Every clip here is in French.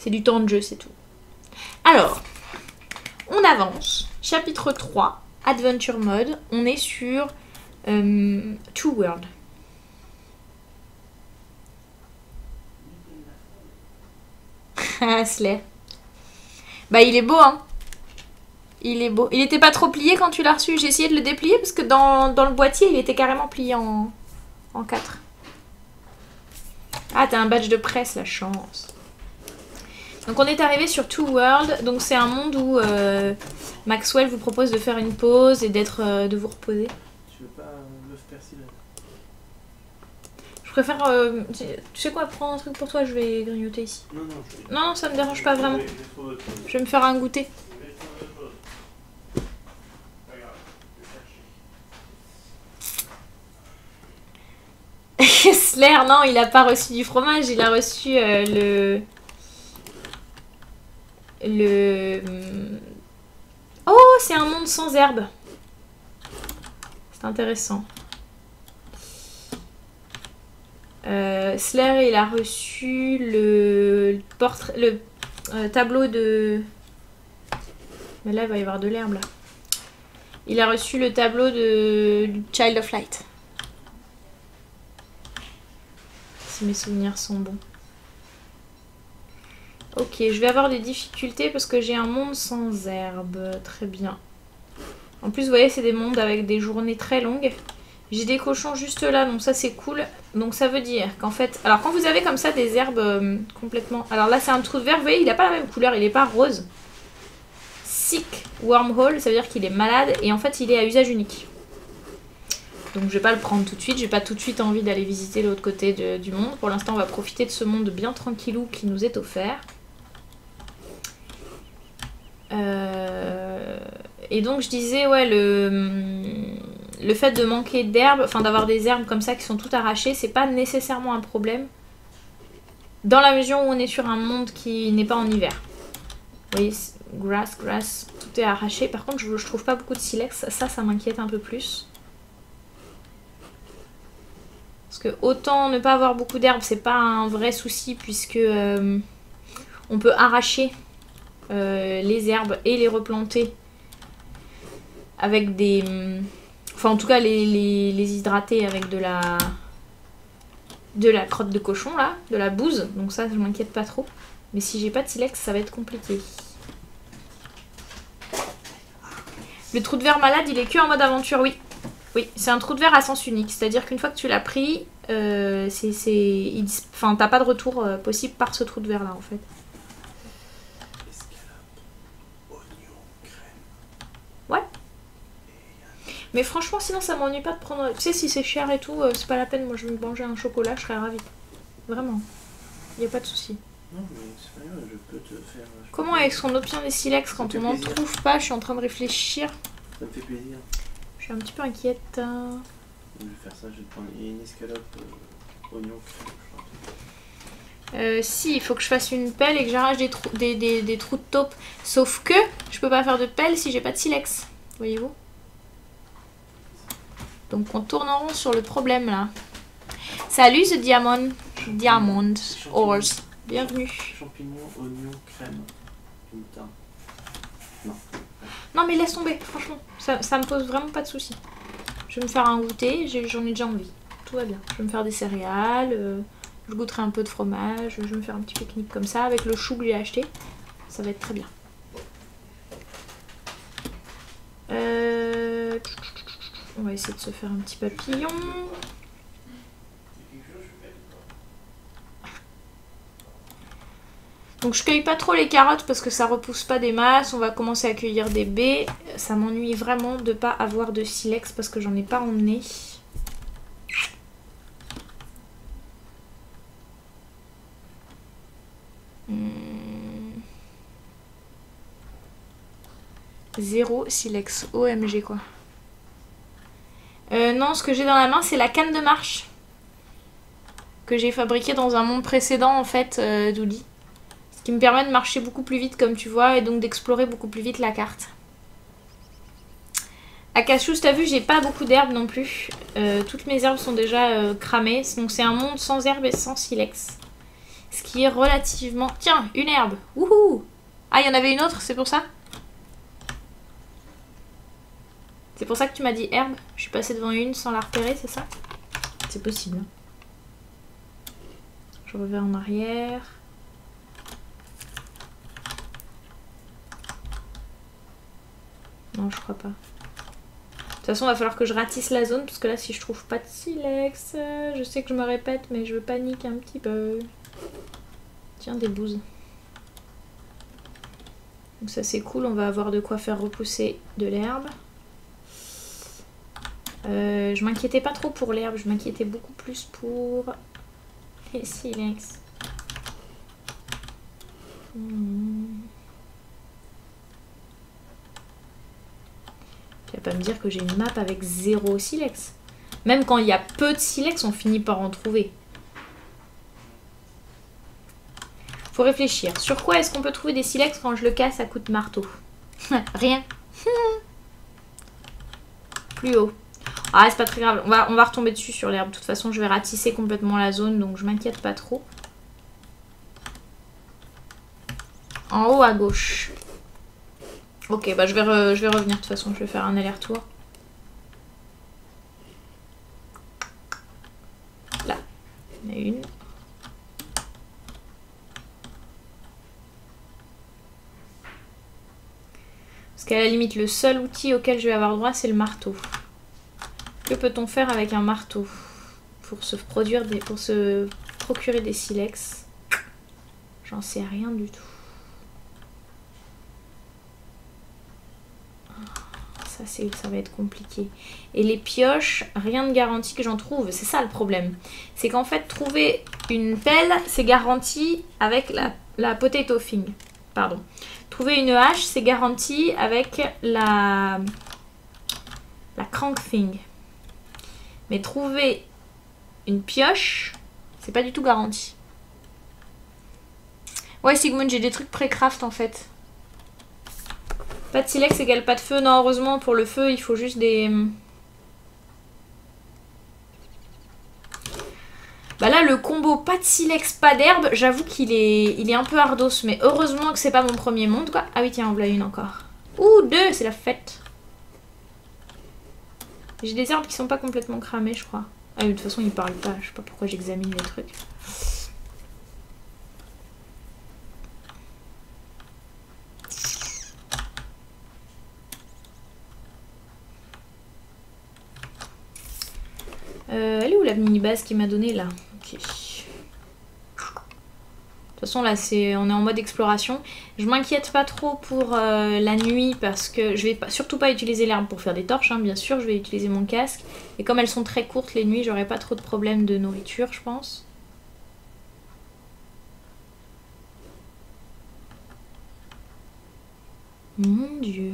C'est du temps de jeu, c'est tout. Alors, on avance. Chapitre 3, Adventure Mode. On est sur Two World. Ah, Slay. Bah, il est beau, hein. Il est beau. Il était pas trop plié quand tu l'as reçu. J'ai essayé de le déplier parce que dans le boîtier, il était carrément plié en 4. Ah, t'as un badge de presse, la chance. Donc on est arrivé sur Two World. Donc c'est un monde où Maxwell vous propose de faire une pause et de vous reposer. Tu veux pas l'œuf persil? Je préfère... tu sais quoi, prends un truc pour toi, je vais grignoter ici. Non, Non, ça me dérange pas vraiment. Je vais me faire un goûter. Slayer, non, il a pas reçu du fromage, il a reçu Oh, c'est un monde sans herbe. C'est intéressant. Slayer, il a reçu le tableau de... Mais là, il va y avoir de l'herbe, là. Il a reçu le tableau du Child of Light. Si mes souvenirs sont bons. Ok, je vais avoir des difficultés parce que j'ai un monde sans herbe. Très bien. En plus, vous voyez, c'est des mondes avec des journées très longues. J'ai des cochons juste là, donc ça c'est cool. Donc ça veut dire qu'en fait... Alors quand vous avez comme ça des herbes complètement... Alors là c'est un trou de verre, vous voyez, il n'a pas la même couleur, il n'est pas rose. Sick Wormhole, ça veut dire qu'il est malade et en fait il est à usage unique. Donc je vais pas le prendre tout de suite, j'ai pas tout de suite envie d'aller visiter l'autre côté du monde. Pour l'instant on va profiter de ce monde bien tranquillou qui nous est offert. Et donc je disais, ouais, le fait de manquer d'herbes, enfin d'avoir des herbes comme ça qui sont toutes arrachées, c'est pas nécessairement un problème. Dans la mesure où on est sur un monde qui n'est pas en hiver. Vous voyez, grass, tout est arraché. Par contre, je trouve pas beaucoup de silex, ça m'inquiète un peu plus. Parce que autant ne pas avoir beaucoup d'herbes, c'est pas un vrai souci puisque on peut arracher les herbes et les replanter avec des... Enfin en tout cas les hydrater avec de la crotte de cochon là, de la bouse. Donc ça je m'inquiète pas trop. Mais si j'ai pas de silex ça va être compliqué. Le trou de verre malade il est que en mode aventure, oui. Oui, c'est un trou de verre à sens unique. C'est-à-dire qu'une fois que tu l'as pris, t'as pas de retour possible par ce trou de verre là en fait. Ouais. Mais franchement, sinon ça m'ennuie pas de prendre... Tu sais, si c'est cher et tout, c'est pas la peine. Moi, je vais me manger un chocolat, je serais ravie. Vraiment. Y a pas de souci. Non, mais c'est pas grave, je peux te faire... Comment est-ce qu'on obtient des silex quand on n'en trouve pas? Je suis en train de réfléchir. Ça me fait plaisir. Je suis un petit peu inquiète. Je vais faire ça, je vais te prendre une escalope oignon crème. Si, il faut que je fasse une pelle et que j'arrache des trous de taupe. Sauf que je peux pas faire de pelle si j'ai pas de silex. Voyez-vous? Donc on tourne en rond sur le problème là. Salut The Diamond Horse. Bienvenue. Champignons, oignons, crème. Putain. Non. Non mais laisse tomber, franchement. Ça me pose vraiment pas de soucis. Je vais me faire un goûter, j'en ai déjà envie. Tout va bien. Je vais me faire des céréales, je goûterai un peu de fromage, je vais me faire un petit pique-nique comme ça avec le chou que j'ai acheté. Ça va être très bien. On va essayer de se faire un petit papillon. Donc je cueille pas trop les carottes parce que ça repousse pas des masses. On va commencer à cueillir des baies. Ça m'ennuie vraiment de pas avoir de silex parce que j'en ai pas emmené. Zéro silex. OMG quoi. Non, ce que j'ai dans la main, c'est la canne de marche. Que j'ai fabriquée dans un monde précédent, en fait, d'Ouli. Ce qui me permet de marcher beaucoup plus vite, comme tu vois, et donc d'explorer beaucoup plus vite la carte. Akashus, t'as vu, j'ai pas beaucoup d'herbes non plus. Toutes mes herbes sont déjà cramées. Donc c'est un monde sans herbes et sans silex. Ce qui est relativement... Tiens, une herbe. Wouhou! Ah, il y en avait une autre, c'est pour ça? C'est pour ça que tu m'as dit herbe? Je suis passée devant une sans la repérer, c'est ça? C'est possible. Je reviens en arrière. Non, je crois pas. De toute façon, il va falloir que je ratisse la zone, parce que là, si je trouve pas de silex, je sais que je me répète, mais je panique un petit peu. Tiens, des bouses. Donc ça, c'est cool, on va avoir de quoi faire repousser de l'herbe. Je m'inquiétais pas trop pour l'herbe, je m'inquiétais beaucoup plus pour les silex. Tu vas pas me dire que j'ai une map avec 0 silex. Même quand il y a peu de silex, on finit par en trouver. Faut réfléchir. Sur quoi est-ce qu'on peut trouver des silex quand je le casse à coups de marteau? Rien. Plus haut. Ah, c'est pas très grave. On va retomber dessus sur l'herbe. De toute façon, je vais ratisser complètement la zone, donc je m'inquiète pas trop. En haut à gauche. Ok, bah je vais revenir de toute façon. Je vais faire un aller-retour. Là. Il y en a une. Parce qu'à la limite, le seul outil auquel je vais avoir droit, c'est le marteau. Que peut-on faire avec un marteau pour se procurer des silex? J'en sais rien du tout. Ça va être compliqué. Et les pioches, rien de garanti que j'en trouve. C'est ça le problème. C'est qu'en fait, trouver une pelle, c'est garanti avec la potato thing. Pardon. Trouver une hache, c'est garanti avec la crank thing. Mais trouver une pioche, c'est pas du tout garanti. Ouais, Sigmund, j'ai des trucs pré-craft en fait. Pas de silex égale pas de feu. Non, heureusement, pour le feu, il faut juste des... Bah là, le combo pas de silex, pas d'herbe, j'avoue qu'il est un peu ardos. Mais heureusement que c'est pas mon premier monde, quoi. Ah oui, tiens, en voilà une encore. Ouh, 2, c'est la fête. J'ai des herbes qui sont pas complètement cramées, je crois. Ah oui, de toute façon, ils parlent pas. Je sais pas pourquoi j'examine les trucs. Elle est où la mini-base qui m'a donné là? Ok. De toute façon, là, on est en mode exploration. Je m'inquiète pas trop pour la nuit parce que je vais surtout pas utiliser l'herbe pour faire des torches, hein, bien sûr. Je vais utiliser mon casque. Et comme elles sont très courtes les nuits, j'aurai pas trop de problèmes de nourriture, je pense. Mon Dieu.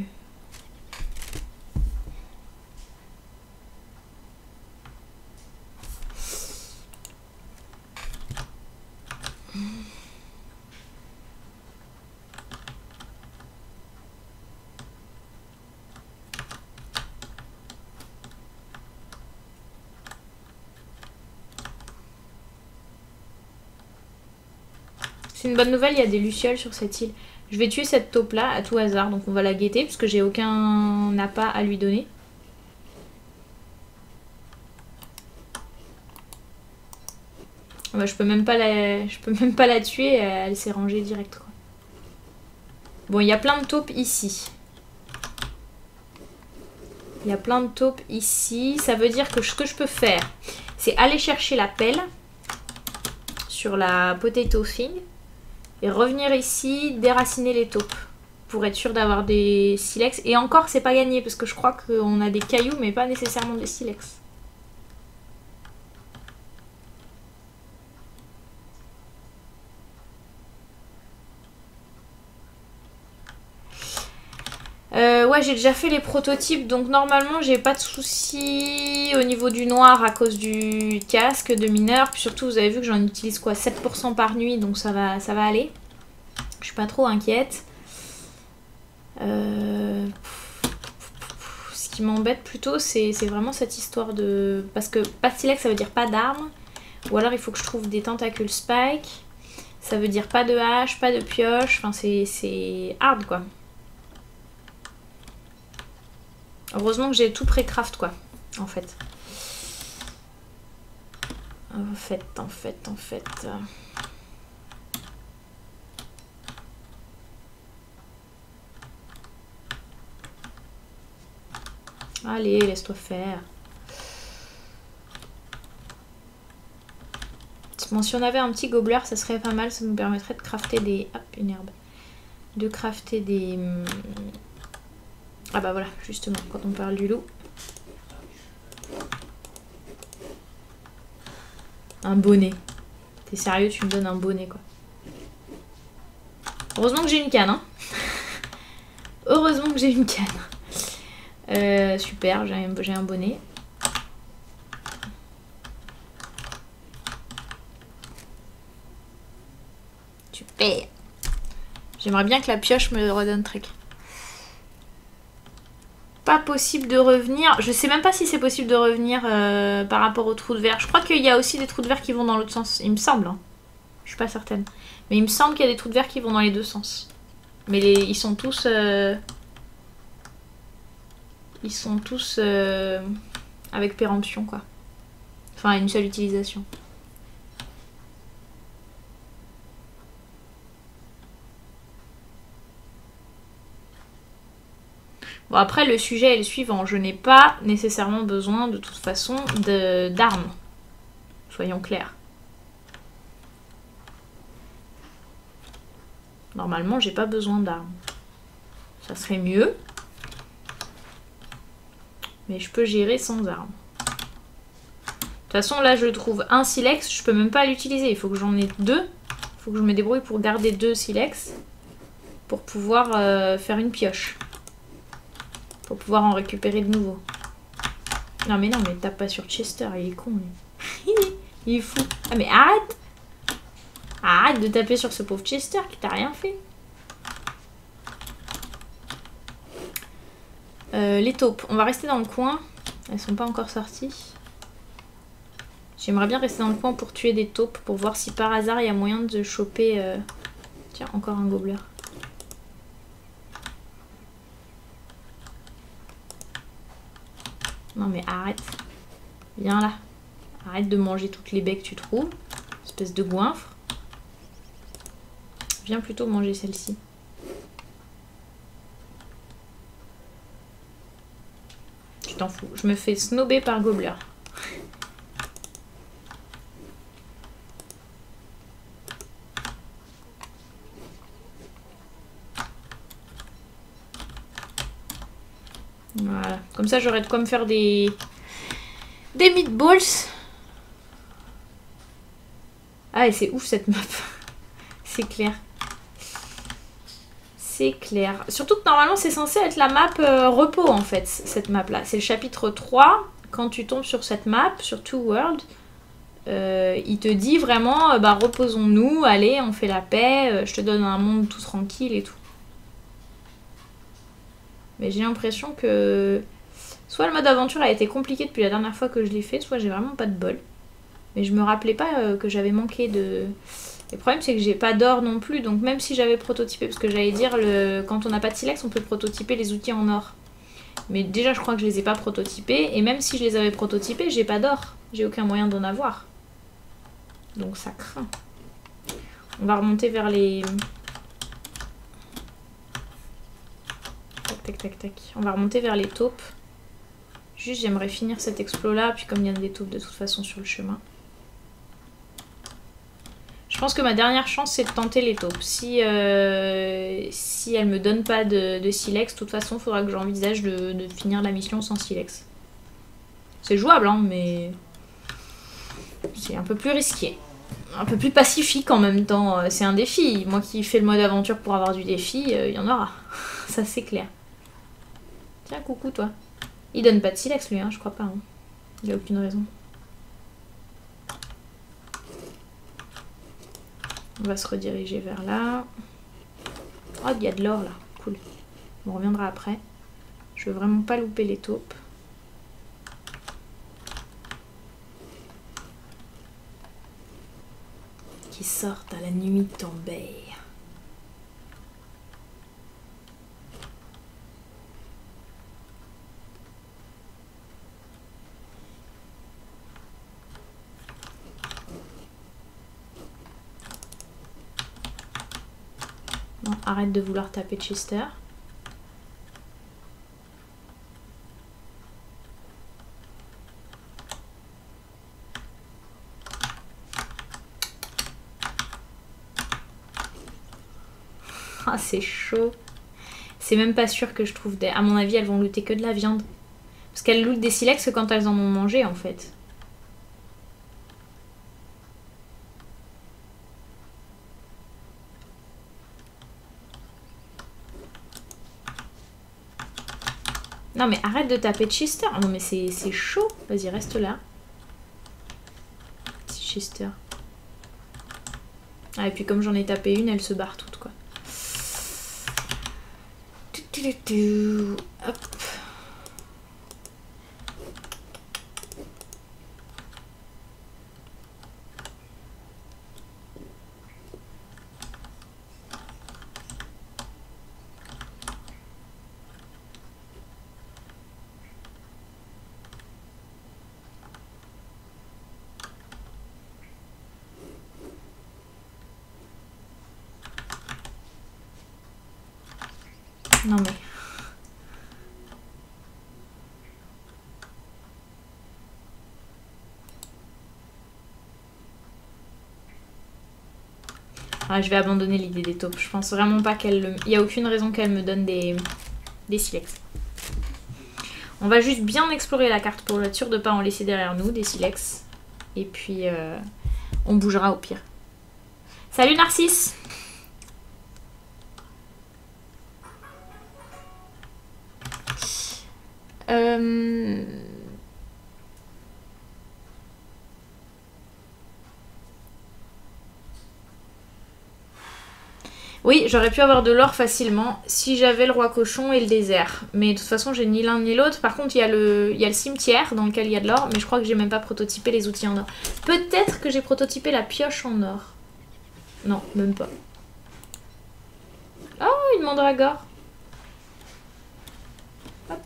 C'est une bonne nouvelle, il y a des lucioles sur cette île. Je vais tuer cette taupe là à tout hasard, donc on va la guetter parce que j'ai aucun appât à lui donner. Bah, je peux même pas la tuer, elle s'est rangée direct quoi. Bon, il y a plein de taupes ici. Il y a plein de taupes ici. Ça veut dire que ce que je peux faire, c'est aller chercher la pelle sur la potato thing et revenir ici, déraciner les taupes pour être sûr d'avoir des silex. Et encore, c'est pas gagné parce que je crois qu'on a des cailloux mais pas nécessairement des silex. Ouais, j'ai déjà fait les prototypes, donc normalement j'ai pas de soucis au niveau du noir à cause du casque de mineur. Puis surtout, vous avez vu que j'en utilise quoi, 7% par nuit, donc ça va aller. Je suis pas trop inquiète. Ce qui m'embête plutôt, c'est vraiment cette histoire de... Parce que pas de silex, ça veut dire pas d'armes. Ou alors il faut que je trouve des tentacules spike. Ça veut dire pas de hache, pas de pioche. Enfin, c'est hard, quoi. Heureusement que j'ai tout pré-craft, quoi. En fait. En fait. Allez, laisse-toi faire. Bon, si on avait un petit gobeleur, ça serait pas mal. Ça nous permettrait de crafter des... Hop, une herbe. De crafter des... Ah bah voilà, justement, quand on parle du loup. Un bonnet. T'es sérieux, tu me donnes un bonnet, quoi. Heureusement que j'ai une canne, hein. Heureusement que j'ai une canne. Super, j'ai un bonnet. Super. J'aimerais bien que la pioche me redonne truc. Pas possible de revenir. Je sais même pas si c'est possible de revenir par rapport aux trous de verre. Je crois qu'il y a aussi des trous de verre qui vont dans l'autre sens. Il me semble. Hein. Je suis pas certaine. Mais il me semble qu'il y a des trous de verre qui vont dans les deux sens. Mais ils sont tous... Ils sont tous avec péremption, quoi. Enfin, une seule utilisation. Bon, après, le sujet est le suivant. Je n'ai pas nécessairement besoin, de toute façon, d'armes. Soyons clairs. Normalement, j'ai pas besoin d'armes. Ça serait mieux. Mais je peux gérer sans armes. De toute façon, là, je trouve un silex. Je peux même pas l'utiliser. Il faut que j'en ai 2. Il faut que je me débrouille pour garder 2 silex. Pour pouvoir faire une pioche. Pour pouvoir en récupérer de nouveau. Non mais tape pas sur Chester, il est con lui. Il est fou. Ah mais arrête. Arrête de taper sur ce pauvre Chester qui t'a rien fait. Les taupes, on va rester dans le coin. Elles sont pas encore sorties. J'aimerais bien rester dans le coin pour tuer des taupes. Pour voir si par hasard il y a moyen de choper... Tiens, encore un gobeleur. Non mais arrête. Viens là. Arrête de manger toutes les baies que tu trouves. Espèce de goinfre. Viens plutôt manger celle-ci. Je t'en fous. Je me fais snober par gobeleur. Voilà. Comme ça, j'aurai de quoi me faire des meatballs. Ah, et c'est ouf cette map. C'est clair. C'est clair. Surtout que normalement, c'est censé être la map repos, en fait, cette map-là. C'est le chapitre 3. Quand tu tombes sur cette map, sur Two World, il te dit vraiment, bah, reposons-nous, allez, on fait la paix, je te donne un monde tout tranquille et tout. Mais j'ai l'impression que soit le mode aventure a été compliqué depuis la dernière fois que je l'ai fait, soit j'ai vraiment pas de bol. Mais je me rappelais pas que j'avais manqué de... Le problème c'est que j'ai pas d'or non plus, donc même si j'avais prototypé, parce que j'allais dire, quand on n'a pas de silex, on peut prototyper les outils en or. Mais déjà je crois que je les ai pas prototypés, et même si je les avais prototypés, j'ai pas d'or. J'ai aucun moyen d'en avoir. Donc ça craint. On va remonter vers les... Tac. On va remonter vers les taupes. Juste, j'aimerais finir cet explo là. Puis comme il y a des taupes de toute façon sur le chemin. Je pense que ma dernière chance, c'est de tenter les taupes. Si elles me donnent pas de silex, de toute façon, il faudra que j'envisage de finir la mission sans silex. C'est jouable, hein, mais c'est un peu plus risqué. Un peu plus pacifique en même temps. C'est un défi. Moi qui fais le mode aventure pour avoir du défi, il y en aura. Ça, c'est clair. Tiens, coucou toi. Il donne pas de silex lui, hein, je crois pas. Hein. Il a aucune raison. On va se rediriger vers là. Oh, il y a de l'or là. Cool. On reviendra après. Je veux vraiment pas louper les taupes. qui sortent à la nuit tombée. Non, arrête de vouloir taper Chester. Ah, c'est chaud. C'est même pas sûr que je trouve des... À mon avis, elles vont looter que de la viande. Parce qu'elles lootent des silex quand elles en ont mangé, en fait. Non, mais arrête de taper Chester. Non, mais c'est chaud. Vas-y, reste là. Petit Chester. Ah, et puis comme j'en ai tapé une, elles se barrent toutes, quoi. Hop. Non mais... Ah, je vais abandonner l'idée des taupes. Je pense vraiment pas qu'elle... Il n'y a aucune raison qu'elle me donne des silex. On va juste bien explorer la carte pour être sûr de ne pas en laisser derrière nous, des silex. Et puis, on bougera au pire. Salut Narcisse! Oui, j'aurais pu avoir de l'or facilement si j'avais le roi cochon et le désert. Mais de toute façon, j'ai ni l'un ni l'autre. Par contre, il y a le cimetière dans lequel il y a de l'or. Mais je crois que j'ai même pas prototypé les outils en or. Peut-être que j'ai prototypé la pioche en or. Non, même pas. Oh, une mandragore. Hop.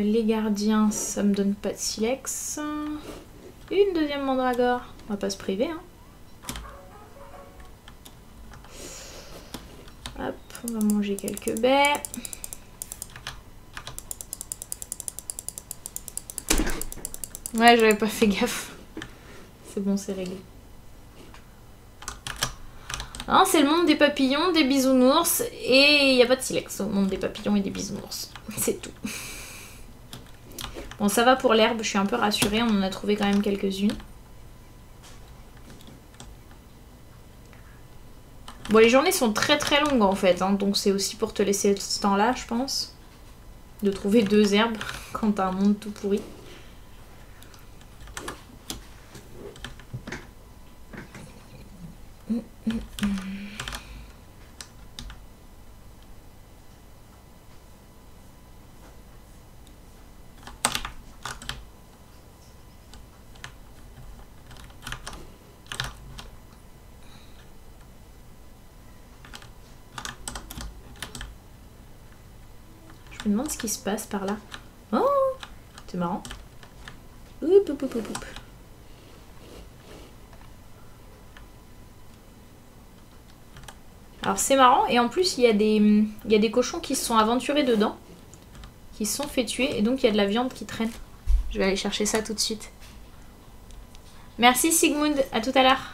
Les gardiens, ça me donne pas de silex. Une deuxième mandragore. On va pas se priver, hein. Hop, on va manger quelques baies. Ouais, j'avais pas fait gaffe. C'est bon, c'est réglé. Hein, c'est le monde des papillons, des bisounours, et il n'y a pas de silex au monde des papillons et des bisounours. C'est tout. Bon, ça va pour l'herbe, je suis un peu rassurée, on en a trouvé quand même quelques-unes. Bon, les journées sont très très longues en fait, hein, donc c'est aussi pour te laisser ce temps-là, je pense. De trouver 2 herbes quand t'as un monde tout pourri. Je me demande ce qui se passe par là. Oh, c'est marrant. Oup, oup, oup, oup, oup. Alors c'est marrant et en plus il y a des cochons qui se sont aventurés dedans. Qui se sont fait tuer et donc il y a de la viande qui traîne. Je vais aller chercher ça tout de suite. Merci Sigmund, à tout à l'heure.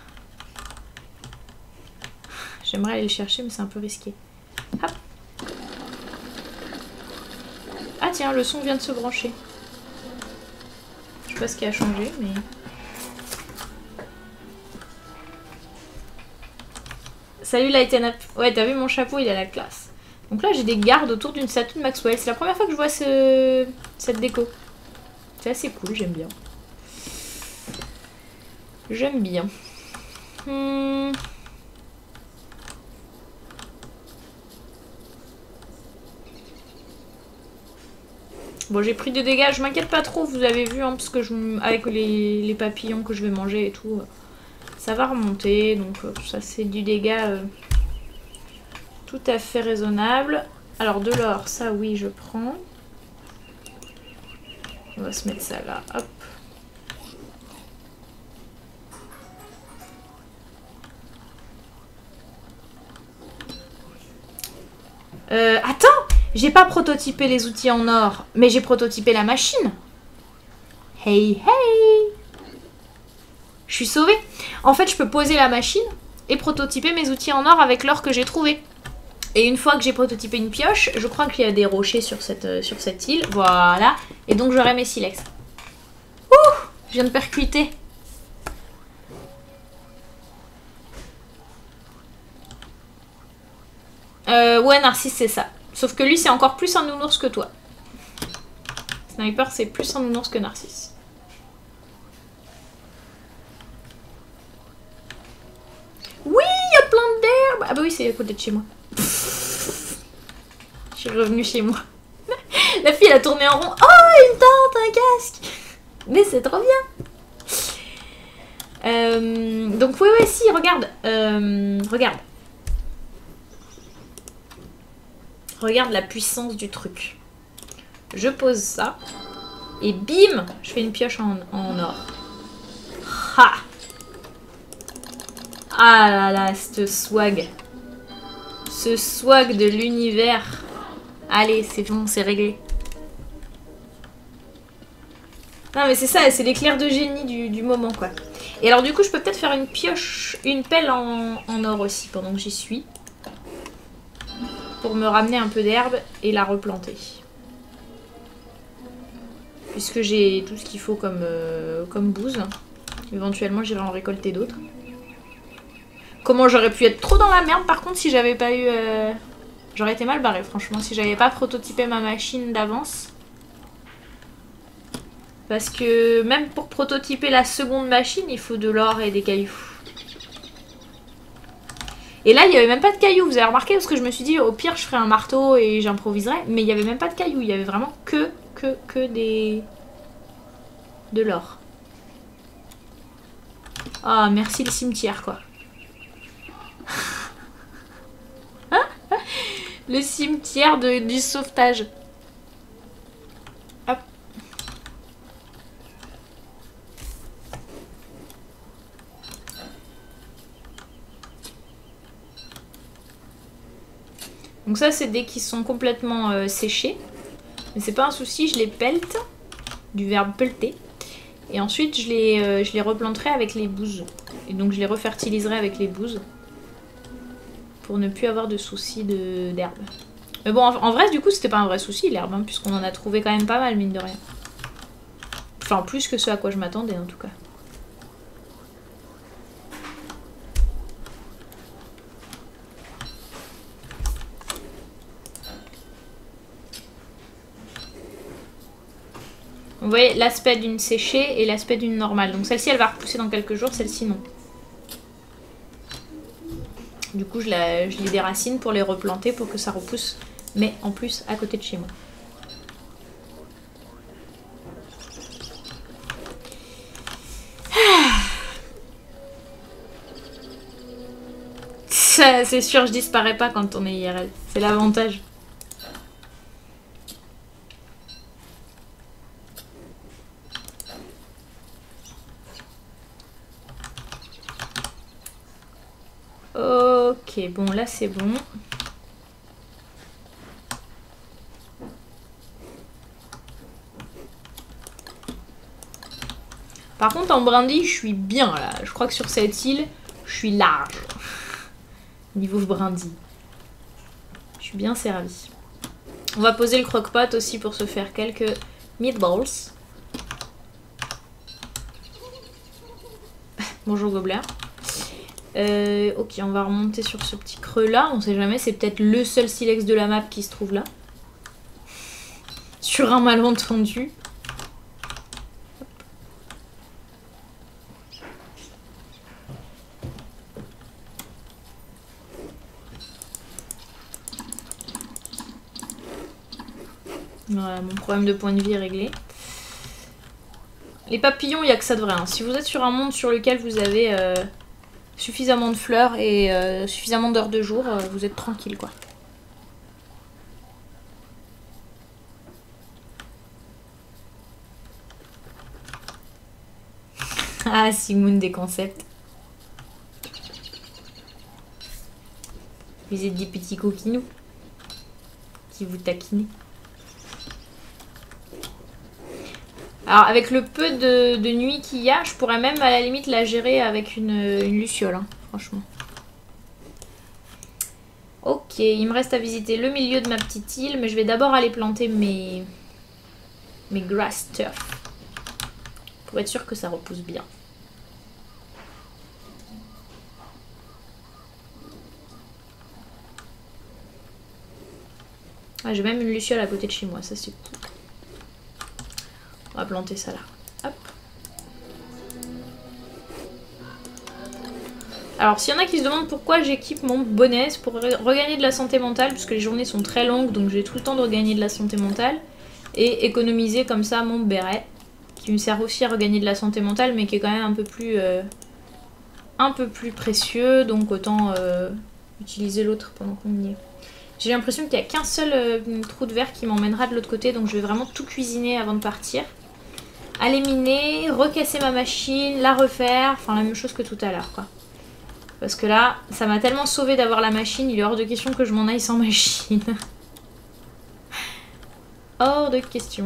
J'aimerais aller le chercher mais c'est un peu risqué. Hop. Ah tiens, le son vient de se brancher. Je sais pas ce qui a changé, mais... Salut Lighten Up. Ouais, t'as vu mon chapeau, il a la classe. Donc là, j'ai des gardes autour d'une statue de Maxwell. C'est la première fois que je vois cette déco. C'est assez cool, j'aime bien. J'aime bien. Bon, j'ai pris des dégâts, je m'inquiète pas trop, vous avez vu, hein, parce que avec les papillons que je vais manger et tout, ça va remonter. Donc ça c'est du dégât tout à fait raisonnable. Alors de l'or, ça oui, je prends. On va se mettre ça là, hop. Attends, j'ai pas prototypé les outils en or, mais j'ai prototypé la machine. Hey, hey! Je suis sauvée. En fait, je peux poser la machine et prototyper mes outils en or avec l'or que j'ai trouvé. Et une fois que j'ai prototypé une pioche, je crois qu'il y a des rochers sur cette île. Voilà. Et donc, j'aurai mes silex. Ouh! Je viens de percuter. Ouais, Narcisse, c'est ça. Sauf que lui, c'est encore plus un nounours que toi. Sniper, c'est plus un nounours que Narcisse. Oui, il y a plein d'herbes. Ah bah oui, c'est à côté de chez moi. Je suis revenue chez moi. La fille, elle a tourné en rond. Oh, une tente, un casque. Mais c'est trop bien. Donc oui, si, regarde. Regarde. Regarde la puissance du truc. Je pose ça. Et bim, je fais une pioche en or. Ha! Ah là là, ce swag. Ce swag de l'univers. Allez, c'est bon, c'est réglé. Non mais c'est ça, c'est l'éclair de génie du moment quoi. Et alors du coup, je peux peut-être faire une pioche, une pelle en or aussi pendant que j'y suis. Pour me ramener un peu d'herbe et la replanter. Puisque j'ai tout ce qu'il faut comme bouse. Éventuellement, j'irai en récolter d'autres. Comment j'aurais pu être trop dans la merde par contre si j'avais pas eu... J'aurais été mal barrée franchement si j'avais pas prototypé ma machine d'avance. Parce que même pour prototyper la seconde machine, il faut de l'or et des cailloux. Et là, il n'y avait même pas de cailloux, vous avez remarqué, parce que je me suis dit, au pire, je ferai un marteau et j'improviserai. Mais il n'y avait même pas de cailloux, il y avait vraiment que de l'or. Ah, merci le cimetière, quoi. Le cimetière du sauvetage. Hop. Donc ça, c'est dès qu'ils sont complètement séchés. Mais c'est pas un souci, je les pelte. Du verbe pelleter. Et ensuite, je les replanterai avec les bouses. Et donc, je les refertiliserai avec les bouses. Pour ne plus avoir de soucis d'herbe. Mais bon, en vrai, du coup, c'était pas un vrai souci, l'herbe. Hein, puisqu'on en a trouvé quand même pas mal, mine de rien. Enfin, plus que ce à quoi je m'attendais, en tout cas. Vous voyez l'aspect d'une séchée et l'aspect d'une normale. Donc celle-ci, elle va repousser dans quelques jours, celle-ci, non. Du coup, je les déracine pour les replanter pour que ça repousse, mais en plus à côté de chez moi. C'est sûr, je disparais pas quand on est IRL. C'est l'avantage. Ok, bon, là c'est bon. Par contre, en brindille, je suis bien là. Je crois que sur cette île, je suis large. Niveau brindille. Je suis bien servie. On va poser le croque-pot aussi pour se faire quelques meatballs. Bonjour gobelin. Ok, on va remonter sur ce petit creux là. On sait jamais, c'est peut-être le seul silex de la map qui se trouve là. Sur un malentendu. Voilà, mon problème de point de vie est réglé. Les papillons, il n'y a que ça de vrai. Hein. Si vous êtes sur un monde sur lequel vous avez suffisamment de fleurs et suffisamment d'heures de jour, vous êtes tranquille quoi. Ah, Simone des concepts. Vous êtes des petits coquinous qui vous taquinent. Alors avec le peu de nuit qu'il y a, je pourrais même à la limite la gérer avec une luciole, hein, franchement. Ok, il me reste à visiter le milieu de ma petite île, mais je vais d'abord aller planter mes grass turf. Pour être sûr que ça repousse bien. Ah, j'ai même une luciole à côté de chez moi, ça c'est cool. On va planter ça là. Hop. Alors s'il y en a qui se demandent pourquoi j'équipe mon bonnet, c'est pour regagner de la santé mentale, puisque les journées sont très longues, donc j'ai tout le temps de regagner de la santé mentale. Et économiser comme ça mon béret, qui me sert aussi à regagner de la santé mentale, mais qui est quand même un peu plus précieux, donc autant utiliser l'autre pendant qu'on y est. J'ai l'impression qu'il n'y a qu'un seul trou de verre qui m'emmènera de l'autre côté, donc je vais vraiment tout cuisiner avant de partir. Aller miner, recasser ma machine, la refaire, enfin la même chose que tout à l'heure quoi. Parce que là, ça m'a tellement sauvé d'avoir la machine, il est hors de question que je m'en aille sans machine. Hors de question.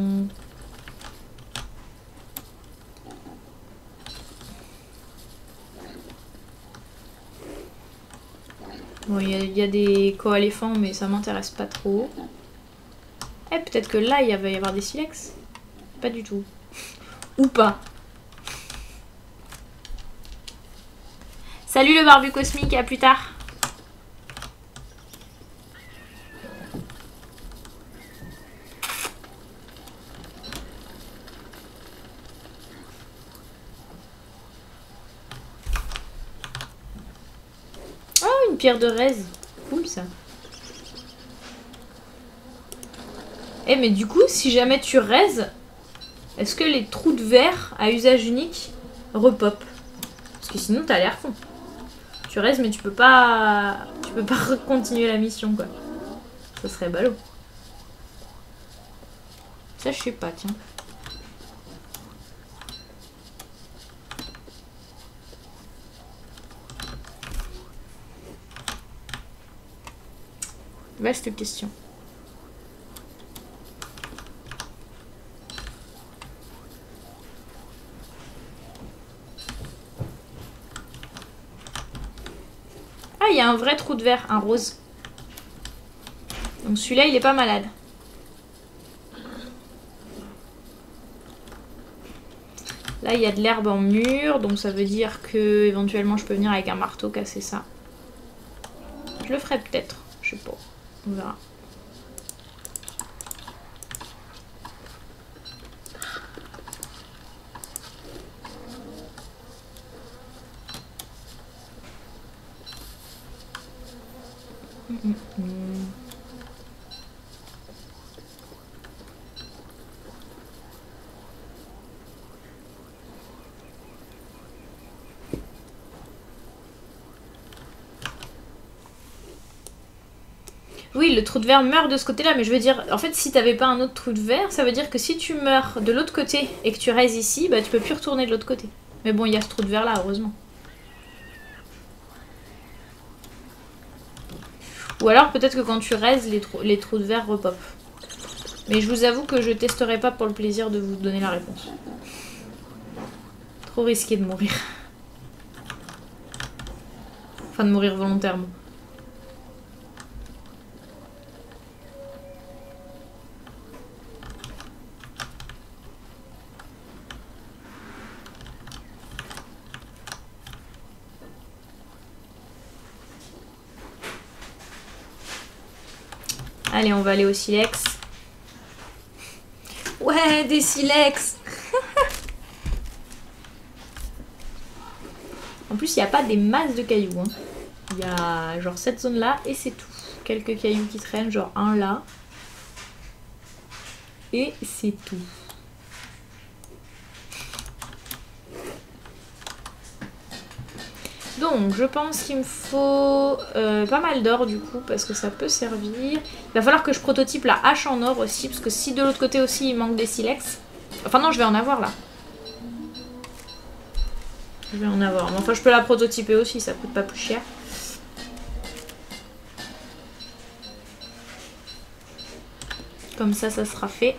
Bon, il y a des coéléphants, mais ça m'intéresse pas trop. Eh, peut-être que là, il va y avoir des silex. Pas du tout. Ou pas. Salut le barbu cosmique, à plus tard. Oh, une pierre de raise. Cool ça. Eh, mais du coup, si jamais tu raises, est-ce que les trous de verre à usage unique repop? Parce que sinon, t'as l'air con. Tu raises, mais tu peux pas continuer la mission, quoi. Ça serait ballot. Ça, je sais pas, tiens. Vaste question. Ah, il y a un vrai trou de verre, un rose. Donc celui-là, il est pas malade. Là, il y a de l'herbe en mur, donc ça veut dire que éventuellement je peux venir avec un marteau casser ça. Je le ferai peut-être, je sais pas. On verra. Oui, le trou de verre meurt de ce côté-là, mais je veux dire, en fait, si t'avais pas un autre trou de verre, ça veut dire que si tu meurs de l'autre côté et que tu restes ici, bah tu peux plus retourner de l'autre côté. Mais bon, il y a ce trou de verre là, heureusement. Ou alors peut-être que quand tu raises, les trous de verre repop. Mais je vous avoue que je testerai pas pour le plaisir de vous donner la réponse. Trop risqué de mourir. Enfin, de mourir volontairement. Allez, on va aller au silex. Ouais, des silex. En plus, il n'y a pas des masses de cailloux. Hein. Il y a genre cette zone-là et c'est tout. Quelques cailloux qui traînent, genre un là. Et c'est tout. Donc je pense qu'il me faut pas mal d'or du coup parce que ça peut servir. Il va falloir que je prototype la hache en or aussi parce que si de l'autre côté aussi il manque des silex. Enfin non, je vais en avoir là. Je vais en avoir. Mais enfin je peux la prototyper aussi, ça coûte pas plus cher. Comme ça sera fait.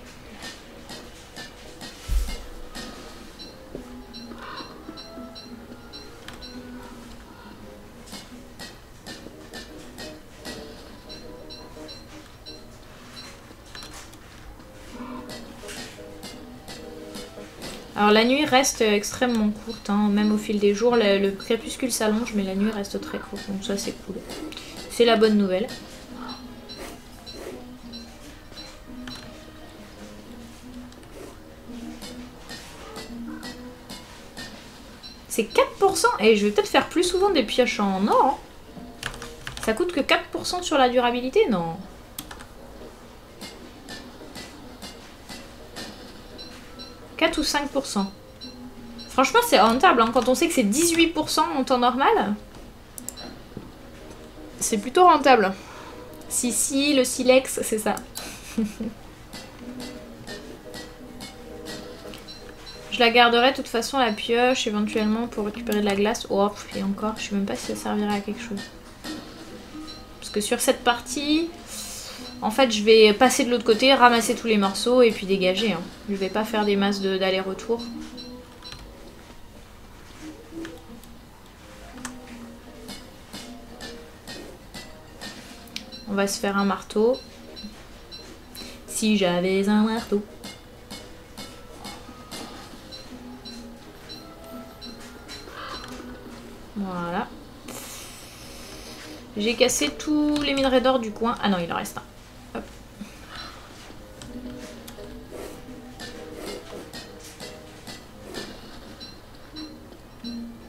Alors la nuit reste extrêmement courte, hein, même au fil des jours, le crépuscule s'allonge, mais la nuit reste très courte, donc ça c'est cool. C'est la bonne nouvelle. C'est 4%, et je vais peut-être faire plus souvent des pioches en or. Hein. Ça coûte que 4% sur la durabilité, non? Ou 5%. Franchement, c'est rentable. Hein. Quand on sait que c'est 18% en temps normal, c'est plutôt rentable. Si, le silex, c'est ça. Je la garderai de toute façon, la pioche, éventuellement, pour récupérer de la glace. Oh, et encore, je sais même pas si ça servirait à quelque chose. Parce que sur cette partie... En fait, je vais passer de l'autre côté, ramasser tous les morceaux et puis dégager. Hein. Je vais pas faire des masses d'aller-retour. On va se faire un marteau. Si j'avais un marteau. Voilà. J'ai cassé tous les minerais d'or du coin. Ah non, il en reste un. Hop.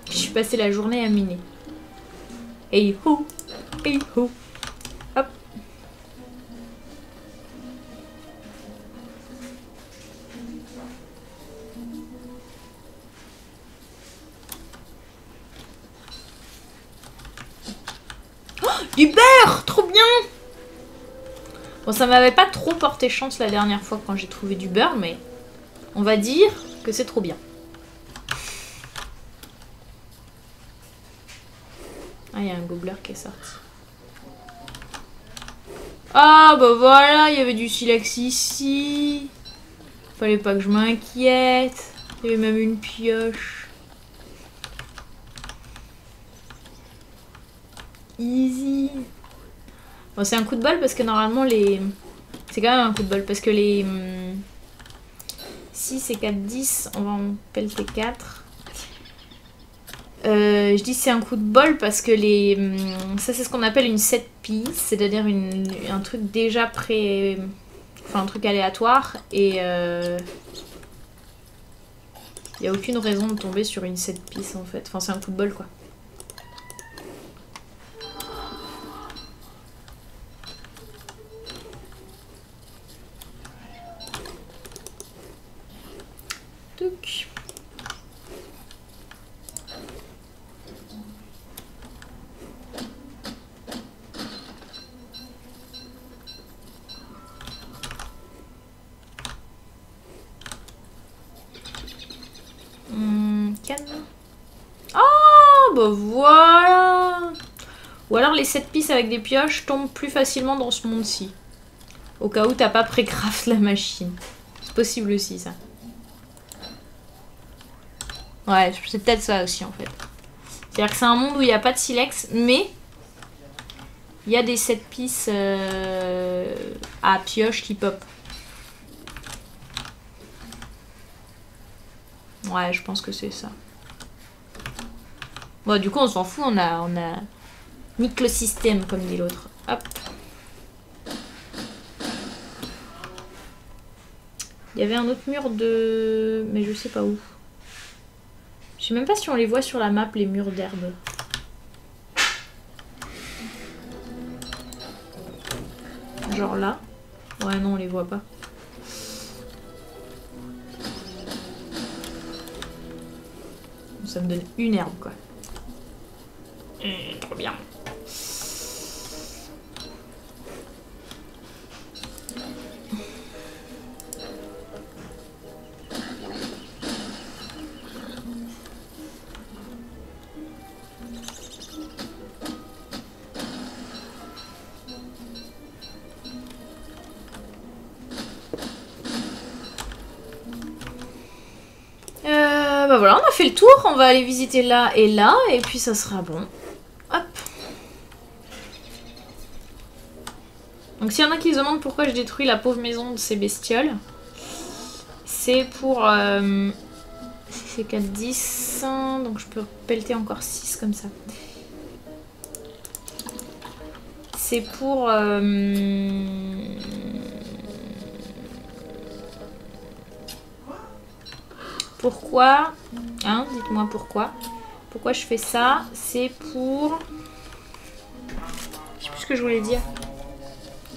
Je suis passé la journée à miner. Hey ho! Hey ho! Hop! Oh, du beurre! Trop bien! Bon, ça m'avait pas trop porté chance la dernière fois quand j'ai trouvé du beurre, mais on va dire que c'est trop bien. Ah, il y a un gobeler qui est sorti. Ah, bah voilà, il y avait du silex ici. Fallait pas que je m'inquiète. Il y avait même une pioche. Easy. Bon, c'est un coup de bol parce que normalement les... C'est quand même un coup de bol parce que les... 6 et 4, 10, on va en pelleter 4. Je dis c'est un coup de bol parce que les... Ça c'est ce qu'on appelle une set piece, c'est-à-dire un truc déjà pré... Enfin un truc aléatoire et... Il n'y a aucune raison de tomber sur une set piece en fait. Enfin c'est un coup de bol quoi. Touc. Canne. Oh bah voilà. Ou alors les 7 pistes avec des pioches tombent plus facilement dans ce monde-ci. Au cas où t'as pas pré-craft la machine. C'est possible aussi ça. Ouais, c'est peut-être ça aussi en fait. C'est-à-dire que c'est un monde où il n'y a pas de silex, mais il y a des 7 pistes à pioche qui pop. Ouais, je pense que c'est ça. Bon, du coup, on s'en fout, on a nique le système, comme dit l'autre. Hop. Il y avait un autre mur de... Mais je sais pas où. Je sais même pas si on les voit sur la map, les murs d'herbe. Genre là. Ouais, non, on les voit pas. Ça me donne une herbe quoi. Trop bien. Bah voilà, on a fait le tour, on va aller visiter là, et puis ça sera bon. Hop. Donc s'il y en a qui se demandent pourquoi je détruis la pauvre maison de ces bestioles, c'est pour... c'est 4, 10, donc je peux pelleter encore 6 comme ça. C'est pour... Pourquoi? Hein, dites-moi pourquoi. Pourquoi je fais ça? C'est pour... Je sais plus ce que je voulais dire.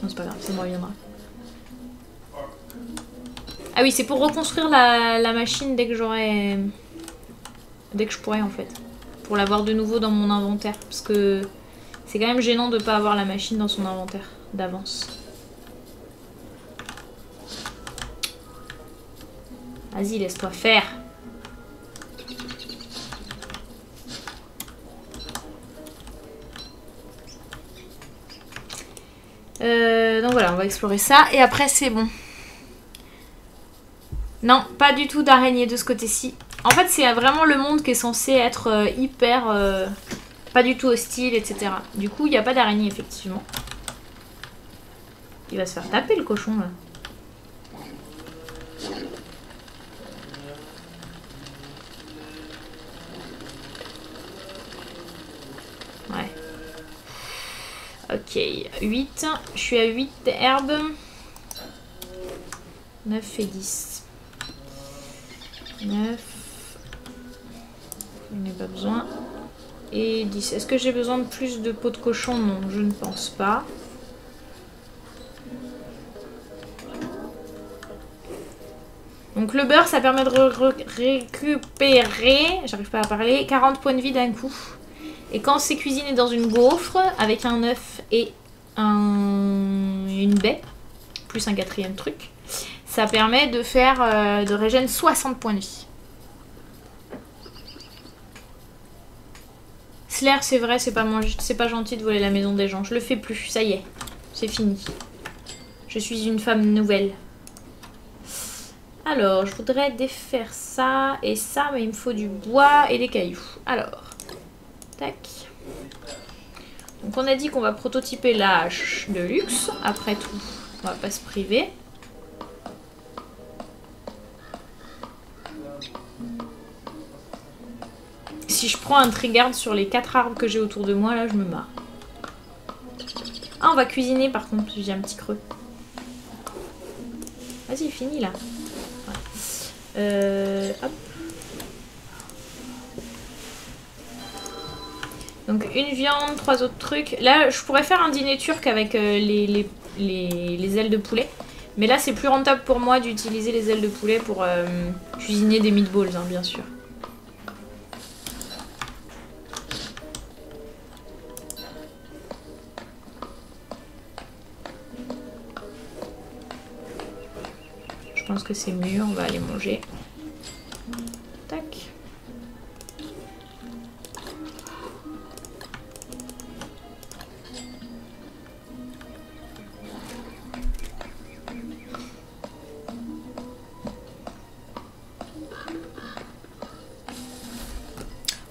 Non, c'est pas grave, ça me reviendra. Ah oui, c'est pour reconstruire la machine dès que j'aurai... Dès que je pourrai en fait. Pour l'avoir de nouveau dans mon inventaire. Parce que c'est quand même gênant de pas avoir la machine dans son inventaire d'avance. Vas-y, laisse-toi faire. Donc voilà, on va explorer ça. Et après, c'est bon. Non, pas du tout d'araignée de ce côté-ci. En fait, c'est vraiment le monde qui est censé être hyper... pas du tout hostile, etc. Du coup, il n'y a pas d'araignée, effectivement. Il va se faire taper, le cochon, là. Ouais. Ok, 8. Je suis à 8 herbes. 9 et 10. 9. Je n'ai pas besoin. Et 10. Est-ce que j'ai besoin de plus de peau de cochon? Non, je ne pense pas. Donc le beurre, ça permet de récupérer, j'arrive pas à parler, 40 points de vie d'un coup. Et quand c'est cuisiné dans une gaufre, avec un œuf et une baie, plus un 4e truc, ça permet de faire, de régénérer 60 points de vie. Slayer, c'est vrai, c'est pas gentil de voler la maison des gens. Je le fais plus, ça y est, c'est fini. Je suis une femme nouvelle. Alors, je voudrais défaire ça et ça, mais il me faut du bois et des cailloux. Alors, tac. Donc on a dit qu'on va prototyper la hache de luxe. Après tout, on va pas se priver. Si je prends un trigger sur les 4 arbres que j'ai autour de moi, là, je me marre. Ah, on va cuisiner par contre, j'ai un petit creux. Vas-y, fini là. Ouais. Hop. Donc une viande, 3 autres trucs. Là, je pourrais faire un dîner turc avec les ailes de poulet. Mais là, c'est plus rentable pour moi d'utiliser les ailes de poulet pour cuisiner des meatballs, hein, bien sûr. Je pense que c'est mieux, on va aller manger. Tac.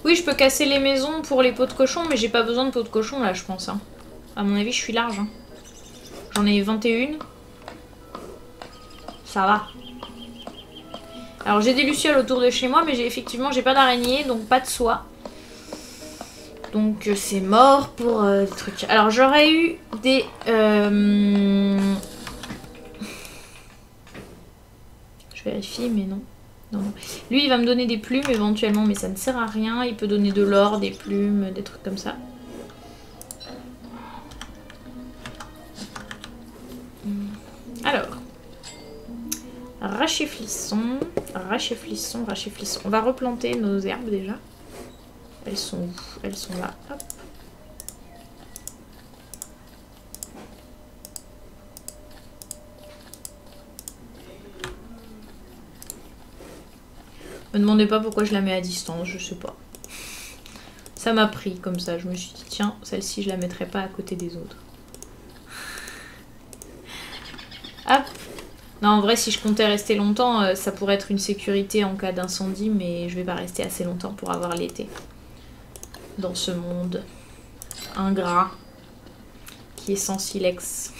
Oui, je peux casser les maisons pour les pots de cochon, mais j'ai pas besoin de pots de cochon là, je pense. Hein. À mon avis, je suis large. Hein. J'en ai 21. Ça va. Alors j'ai des lucioles autour de chez moi, mais effectivement j'ai pas d'araignée, donc pas de soie. Donc c'est mort pour des trucs. Alors j'aurais eu des... Je vérifie, mais non. Non. Lui il va me donner des plumes éventuellement, mais ça ne sert à rien. Il peut donner de l'or, des plumes, des trucs comme ça. Alors... Rachiflissons, rachiflissons, rachiflissons. On va replanter nos herbes déjà. Elles sont où? Elles sont là. Hop. Me demandez pas pourquoi je la mets à distance, je sais pas. Ça m'a pris comme ça, je me suis dit tiens, celle-ci je la mettrai pas à côté des autres. Hop. Non, en vrai si je comptais rester longtemps, ça pourrait être une sécurité en cas d'incendie, mais je vais pas rester assez longtemps pour avoir l'été. Dans ce monde ingrat qui est sans silex.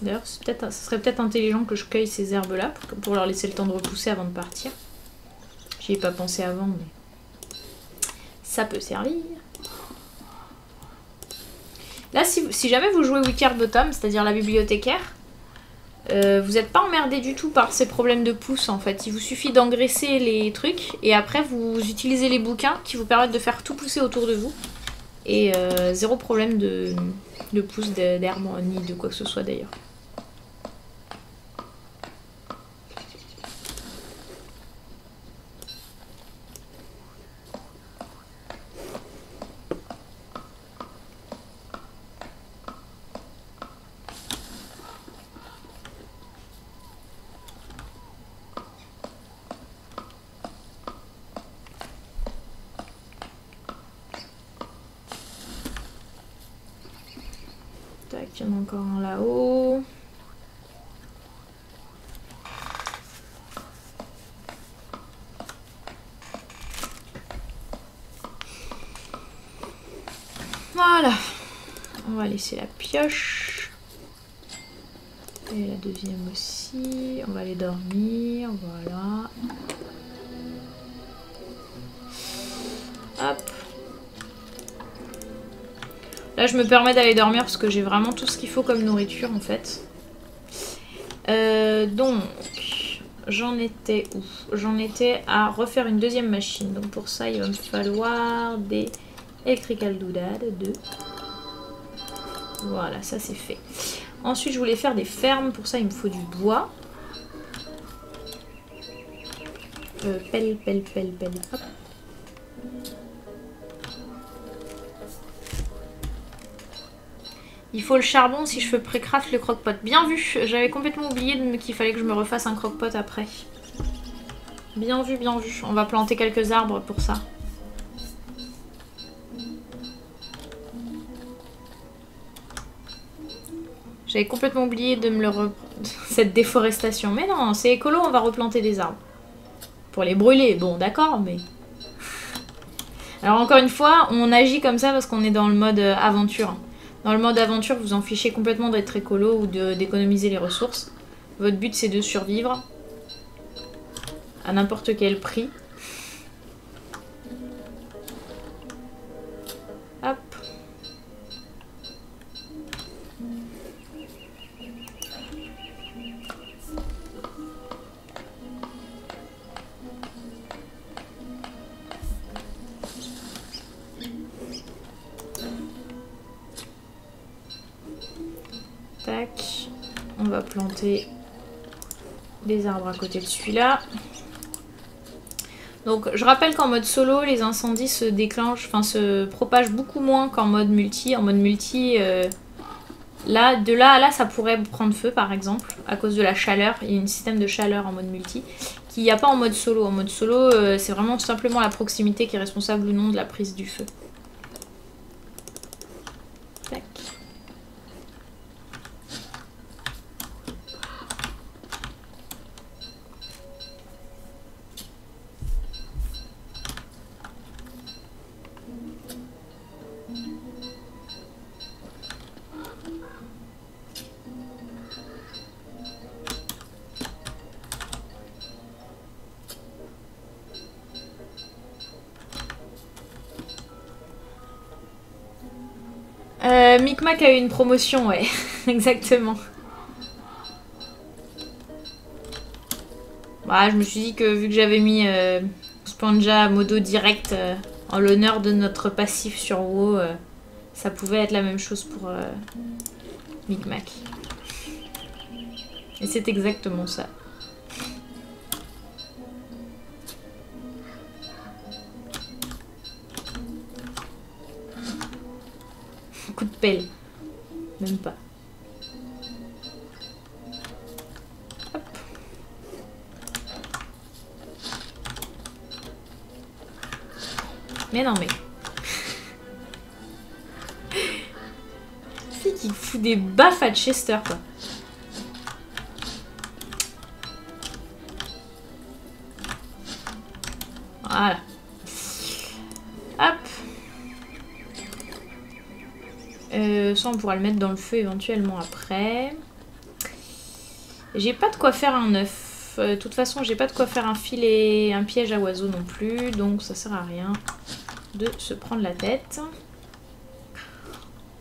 D'ailleurs, ce serait peut-être intelligent que je cueille ces herbes-là pour leur laisser le temps de repousser avant de partir. J'y ai pas pensé avant, mais ça peut servir. Là, si jamais vous jouez Wickerbottom, c'est-à-dire la bibliothécaire, vous n'êtes pas emmerdé du tout par ces problèmes de pouce en fait. Il vous suffit d'engraisser les trucs et après vous utilisez les bouquins qui vous permettent de faire tout pousser autour de vous. Et zéro problème de pouce d'herbe ni de quoi que ce soit d'ailleurs. Tac, il y en a encore un là-haut. Voilà. On va laisser la pioche. Et la deuxième aussi. On va aller dormir. Voilà. Hop. Là, je me permets d'aller dormir parce que j'ai vraiment tout ce qu'il faut comme nourriture en fait. Donc, j'en étais où? J'en étais à refaire une deuxième machine. Donc pour ça, il va me falloir des electrical doodad 2. Voilà, ça c'est fait. Ensuite, je voulais faire des fermes. Pour ça, il me faut du bois. Pelle. Hop. Il faut le charbon si je veux pré-craft le croque-pot. Bien vu, j'avais complètement oublié qu'il fallait que je me refasse un croque-pot après. Bien vu, bien vu. On va planter quelques arbres pour ça. J'avais complètement oublié de me le cette déforestation. Mais non, c'est écolo, on va replanter des arbres. Pour les brûler, bon d'accord, mais... Alors encore une fois, on agit comme ça parce qu'on est dans le mode aventure. Dans le mode aventure, vous en fichez complètement d'être écolo ou d'économiser les ressources. Votre but, c'est de survivre à n'importe quel prix. Hop. Tac. On va planter des arbres à côté de celui-là. Donc je rappelle qu'en mode solo, les incendies se déclenchent, enfin se propagent beaucoup moins qu'en mode multi. En mode multi, là, de là à là, ça pourrait prendre feu par exemple, à cause de la chaleur. Il y a un système de chaleur en mode multi, qu'il n'y a pas en mode solo. En mode solo, c'est vraiment tout simplement la proximité qui est responsable ou non de la prise du feu. Tac. Micmac a eu une promotion, ouais. Exactement. Voilà, je me suis dit que vu que j'avais mis Spanja modo direct en l'honneur de notre passif sur WoW, ça pouvait être la même chose pour Micmac. Et c'est exactement ça. Coup de pelle. Même pas. Hop. Mais non mais... C'est qu'il fout des baffes à Chester quoi. Voilà. Hop. Ça on pourra le mettre dans le feu éventuellement après. J'ai pas de quoi faire un œuf. De toute façon j'ai pas de quoi faire un filet, un piège à oiseaux non plus. Donc ça sert à rien de se prendre la tête.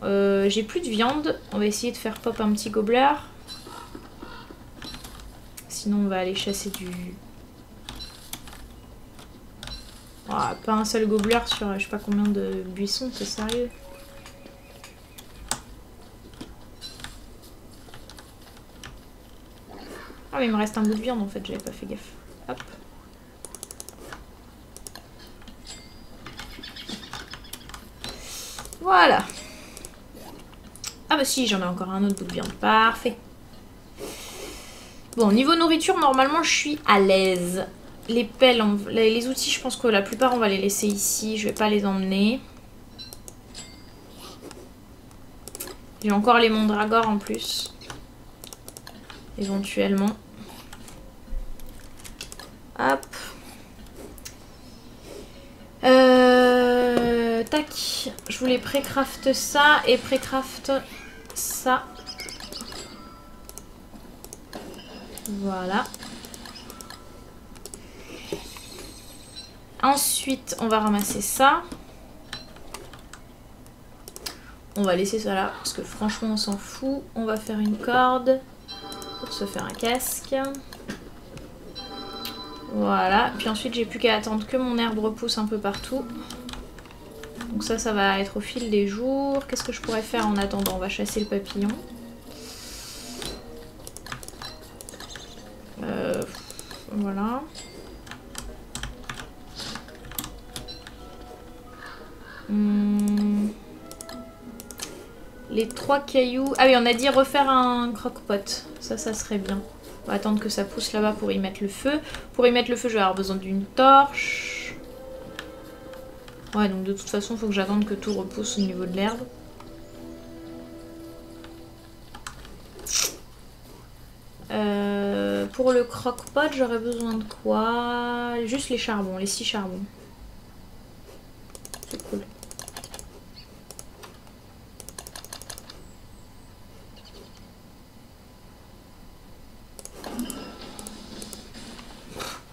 J'ai plus de viande. On va essayer de faire pop un petit gobbler. Sinon on va aller chasser du... Oh, pas un seul gobbler sur je sais pas combien de buissons, c'est sérieux. Ah mais il me reste un bout de viande en fait, j'avais pas fait gaffe. Hop. Voilà. Ah bah si, j'en ai encore un autre bout de viande. Parfait. Bon, niveau nourriture, normalement je suis à l'aise. Les pelles, les outils, je pense que la plupart on va les laisser ici. Je vais pas les emmener. J'ai encore les mandragores en plus. Éventuellement. Hop. Tac. Je voulais pré-craft ça et pré-craft ça. Voilà. Ensuite, on va ramasser ça. On va laisser ça là parce que franchement on s'en fout. On va faire une corde pour se faire un casque. Voilà. Puis ensuite j'ai plus qu'à attendre que mon herbe repousse un peu partout. Donc ça va être au fil des jours. Qu'est-ce que je pourrais faire en attendant? On va chasser le papillon. Voilà. Les 3 cailloux... Ah oui, on a dit refaire un croque-pot. Ça serait bien. On va attendre que ça pousse là-bas pour y mettre le feu. Pour y mettre le feu, je vais avoir besoin d'une torche. Ouais, donc de toute façon, il faut que j'attende que tout repousse au niveau de l'herbe. Pour le croque-pot, j'aurais besoin de quoi? Juste les charbons, les 6 charbons. C'est cool.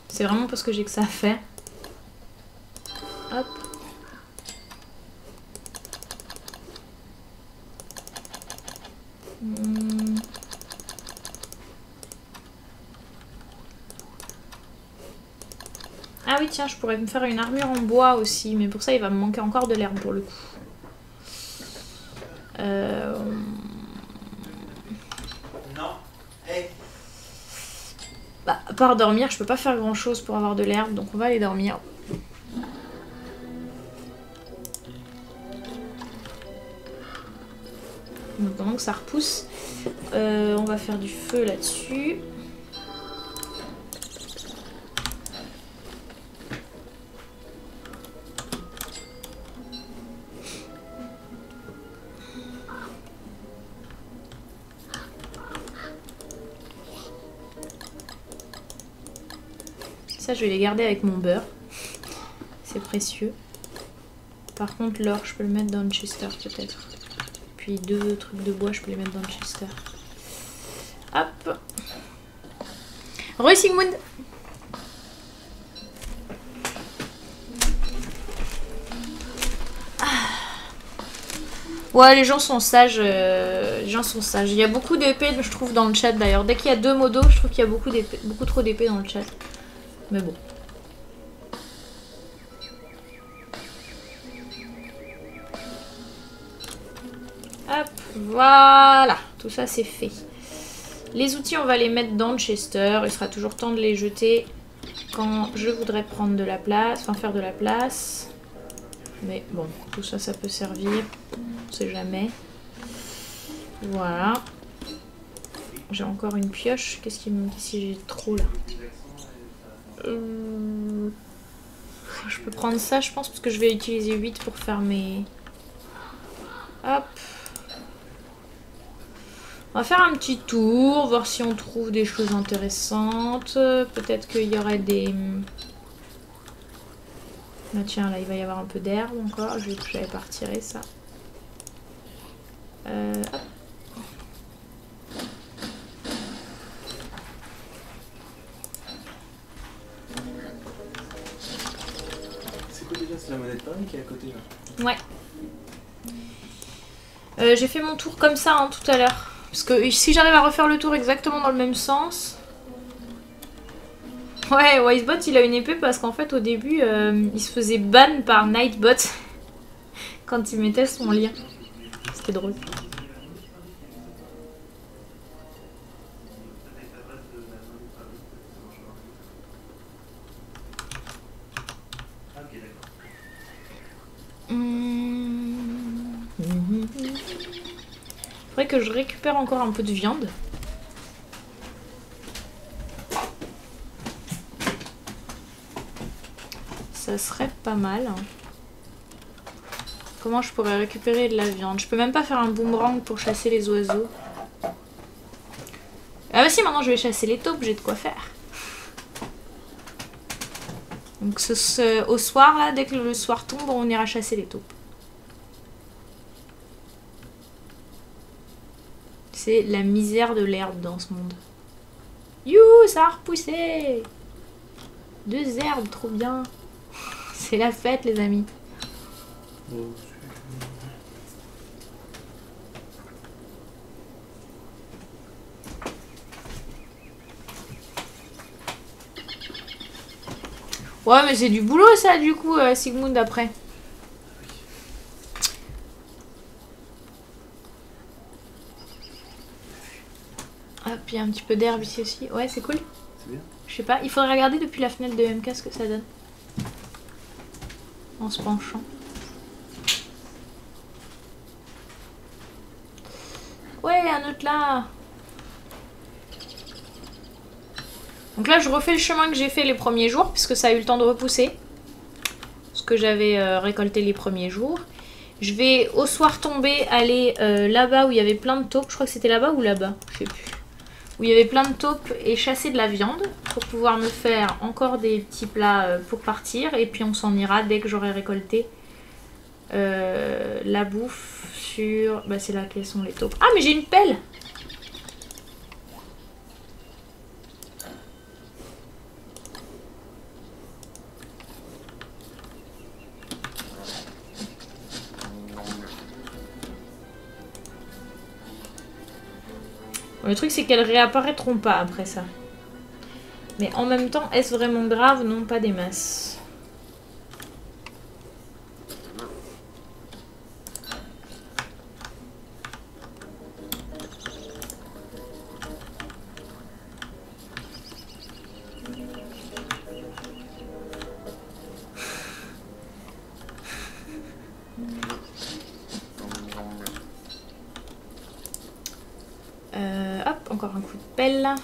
C'est vraiment parce que j'ai que ça à faire. Hop. Ah oui tiens, je pourrais me faire une armure en bois aussi, mais pour ça il va me manquer encore de l'herbe pour le coup. Non. Hey. Bah, à part dormir, je peux pas faire grand chose pour avoir de l'herbe, donc on va aller dormir. Donc pendant que ça repousse, on va faire du feu là-dessus. Ça, je vais les garder avec mon beurre. C'est précieux. Par contre, l'or, je peux le mettre dans le Chester peut-être. Puis 2 trucs de bois, je peux les mettre dans le Chester. Hop. Re Sigmund. Ouais, les gens sont sages. Les gens sont sages. Il y a beaucoup d'épées, je trouve, dans le chat d'ailleurs. Dès qu'il y a 2 modos, je trouve qu'il y a beaucoup trop d'épées dans le chat. Mais bon. Hop, voilà. Tout ça, c'est fait. Les outils, on va les mettre dans le Chester. Il sera toujours temps de les jeter quand je voudrais prendre de la place. Enfin, faire de la place. Mais bon, tout ça, ça peut servir. On sait jamais. Voilà. J'ai encore une pioche. Qu'est-ce qu'il me dit si j'ai trop là? Je peux prendre ça, je pense, parce que je vais utiliser 8 pour faire mes... Hop. On va faire un petit tour, voir si on trouve des choses intéressantes. Peut-être qu'il y aurait des... Ah tiens, là, il va y avoir un peu d'herbe encore. Je n'avais pas retiré ça. Hop. C'est quoi déjà? C'est la monnaie de Paris qui est à côté là? Ouais. J'ai fait mon tour comme ça hein, tout à l'heure. Parce que si j'arrive à refaire le tour exactement dans le même sens... Ouais, Wisebot il a une épée parce qu'en fait au début il se faisait ban par Nightbot quand il mettait son lien. C'était drôle. Faudrait que je récupère encore un peu de viande. Ça serait pas mal. Comment je pourrais récupérer de la viande? Je peux même pas faire un boomerang pour chasser les oiseaux. Ah bah si, maintenant je vais chasser les taupes, j'ai de quoi faire. Donc au soir, là, dès que le soir tombe, on ira chasser les taupes. C'est la misère de l'herbe dans ce monde. Youhou, ça a repoussé! 2 herbes, trop bien. C'est la fête, les amis. Ouais, mais c'est du boulot, ça, du coup, Sigmund, après. Hop, il y a un petit peu d'herbe ici aussi. Ouais, c'est cool. C'est bien. Je sais pas, il faudrait regarder depuis la fenêtre de MK ce que ça donne. En se penchant. Ouais, un autre là. Donc là, je refais le chemin que j'ai fait les premiers jours, puisque ça a eu le temps de repousser. Ce que j'avais récolté les premiers jours. Je vais au soir tombé aller là-bas où il y avait plein de taupes. Je crois que c'était là-bas ou là-bas, je sais plus. Où il y avait plein de taupes et chasser de la viande pour pouvoir me faire encore des petits plats pour partir. Et puis on s'en ira dès que j'aurai récolté la bouffe sur... Bah c'est là qu'elles sont les taupes. Ah mais j'ai une pelle! Le truc c'est qu'elles réapparaîtront pas après ça. Mais en même temps, est-ce vraiment grave? Non, pas des masses. Hop, encore un coup de pelle.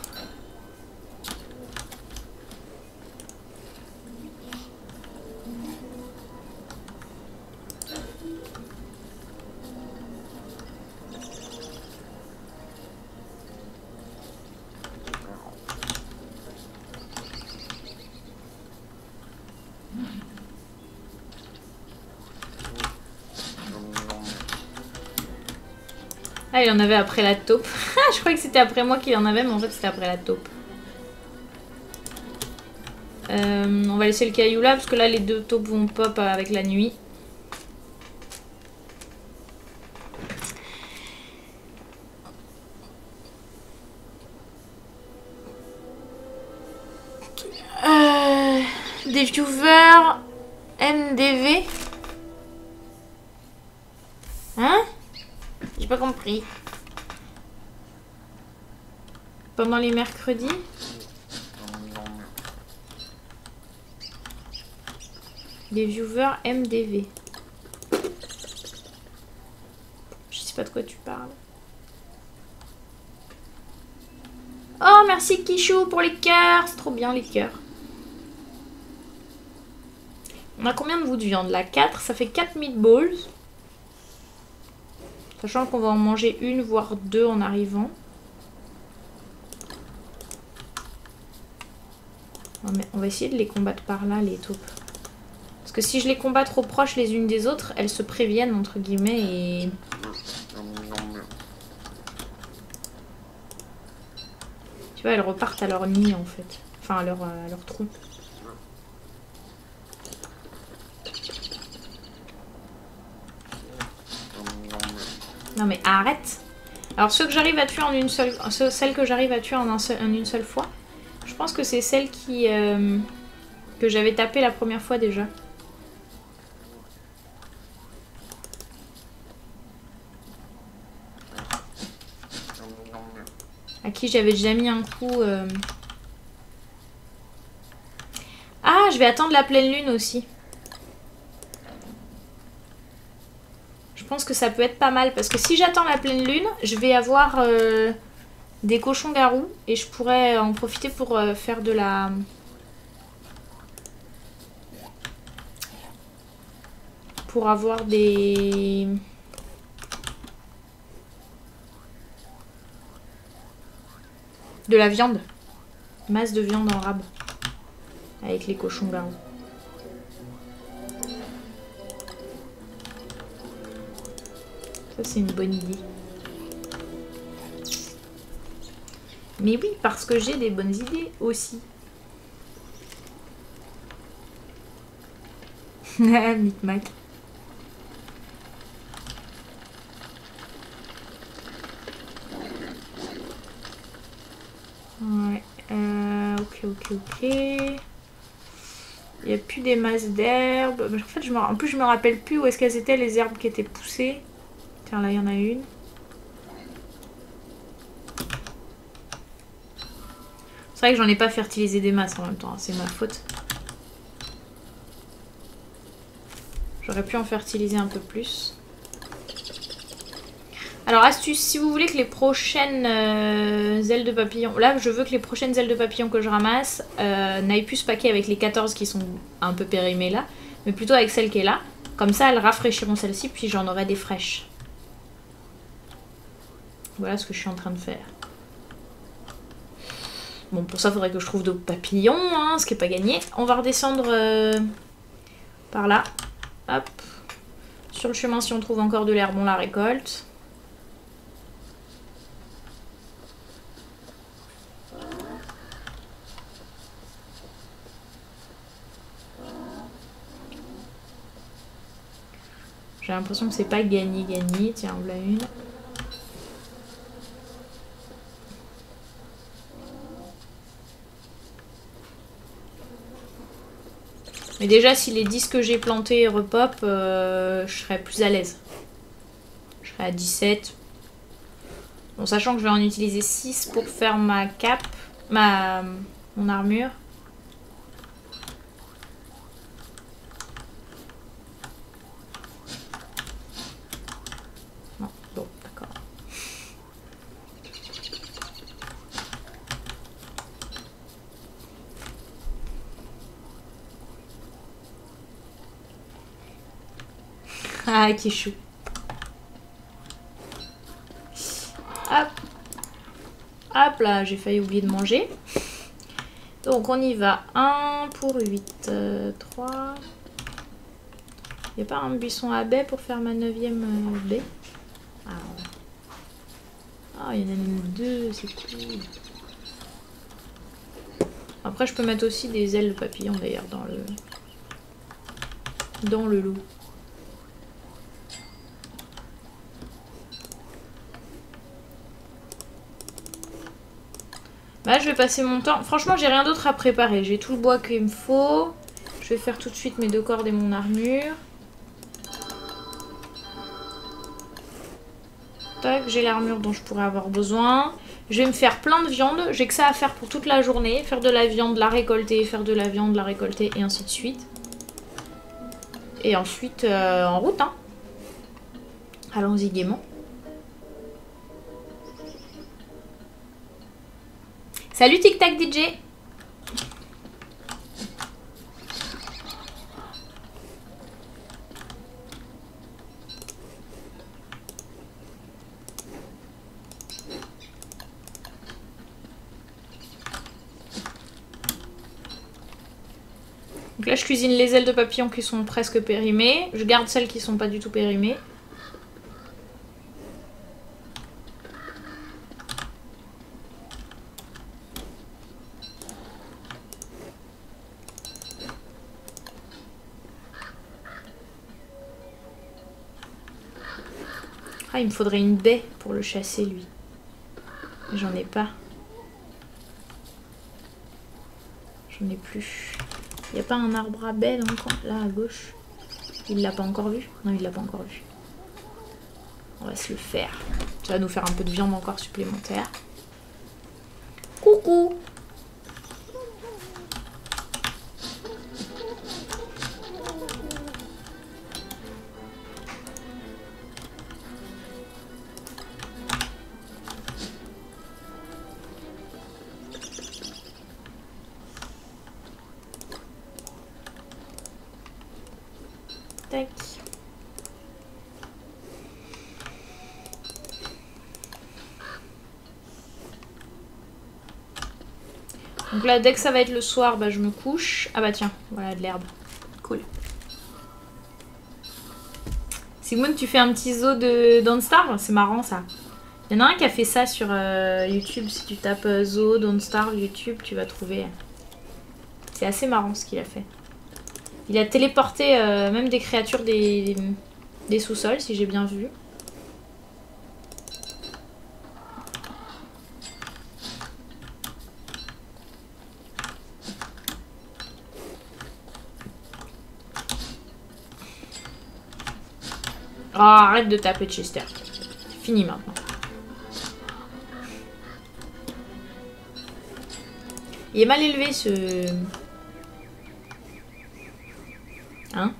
Ah, il en avait après la taupe. Je croyais que c'était après moi qu'il en avait, mais en fait c'était après la taupe. On va laisser le caillou là, parce que là les 2 taupes vont pop avec la nuit. Des viewers MDV. Hein? J'ai pas compris. Pendant les mercredis? Des viewers MDV. Je sais pas de quoi tu parles. Oh, merci Kichou pour les cœurs. C'est trop bien les cœurs. On a combien de bouts de viande là? 4. Ça fait 4 meatballs. Sachant qu'on va en manger une, voire 2 en arrivant. Non, mais on va essayer de les combattre par là, les taupes. Parce que si je les combats trop proches les unes des autres, elles se préviennent, entre guillemets, et... Tu vois, elles repartent à leur nid, en fait. Enfin, à leur trou. Non mais arrête. Alors ceux que j'arrive à tuer en une seule... Celles que j'arrive à tuer en une seule fois, je pense que c'est celle qui... que j'avais tapé la première fois déjà. À qui j'avais déjà mis un coup... Ah, je vais attendre la pleine lune aussi. Je pense que ça peut être pas mal. Parce que si j'attends la pleine lune, je vais avoir des cochons-garous. Et je pourrais en profiter pour faire de la... Pour avoir des... De la viande. Masse de viande en rab. Avec les cochons-garous. Ça, c'est une bonne idée. Mais oui, parce que j'ai des bonnes idées aussi. Micmac. Ouais. Ok. Il n'y a plus des masses d'herbes. En fait, en plus, je me rappelle plus où est-ce qu'elles étaient les herbes qui étaient poussées. Tiens, là, il y en a une. C'est vrai que j'en ai pas fertilisé des masses en même temps. C'est ma faute. J'aurais pu en fertiliser un peu plus. Alors, astuce, si vous voulez que les prochaines ailes de papillon... Là, je veux que les prochaines ailes de papillon que je ramasse n'aillent plus se paquer avec les 14 qui sont un peu périmées là, mais plutôt avec celle qui est là. Comme ça, elles rafraîchiront celle-ci, puis j'en aurai des fraîches. Voilà ce que je suis en train de faire. Bon, pour ça, il faudrait que je trouve d'autres papillons, hein, ce qui n'est pas gagné. On va redescendre par là. Hop. Sur le chemin, si on trouve encore de l'herbe, on la récolte. J'ai l'impression que c'est pas gagné. Tiens, on l'a une. Mais déjà, si les 10 que j'ai plantés repop, je serais plus à l'aise. Je serais à 17. Bon, sachant que je vais en utiliser 6 pour faire ma cape, mon armure. Non, bon, d'accord. Ah, qui chou. Hop. Hop là, j'ai failli oublier de manger. Donc on y va. 1 pour 8. 3. Il n'y a pas un buisson à baie pour faire ma 9e baie? Ah, ouais. Ah, il y en a même 2, c'est cool. Après, je peux mettre aussi des ailes de papillon d'ailleurs dans le lot. Là, je vais passer mon temps. Franchement, j'ai rien d'autre à préparer. J'ai tout le bois qu'il me faut. Je vais faire tout de suite mes 2 cordes et mon armure. Tac, j'ai l'armure dont je pourrais avoir besoin. Je vais me faire plein de viande. J'ai que ça à faire pour toute la journée. Faire de la viande, la récolter, faire de la viande, la récolter, et ainsi de suite. Et ensuite, en route, hein. Allons-y gaiement. Salut Tic Tac DJ. Donc là je cuisine les ailes de papillon qui sont presque périmées. Je garde celles qui sont pas du tout périmées. Ah, il me faudrait une baie pour le chasser, lui. J'en ai pas. J'en ai plus. Il n'y a pas un arbre à baie dans le coin, là, à gauche. Il l'a pas encore vu? Non, il l'a pas encore vu. On va se le faire. Ça va nous faire un peu de viande encore supplémentaire. Coucou! Tac. Donc là, dès que ça va être le soir, bah, je me couche. Ah bah tiens, voilà de l'herbe. Cool. Sigmund, tu fais un petit zoo de Don't Starve? C'est marrant ça. Il y en a un qui a fait ça sur YouTube. Si tu tapes zoo Don't Starve YouTube, tu vas trouver. C'est assez marrant ce qu'il a fait. Il a téléporté même des créatures des sous-sols, si j'ai bien vu. Oh, arrête de taper Chester. C'est fini maintenant. Il est mal élevé ce... Hein?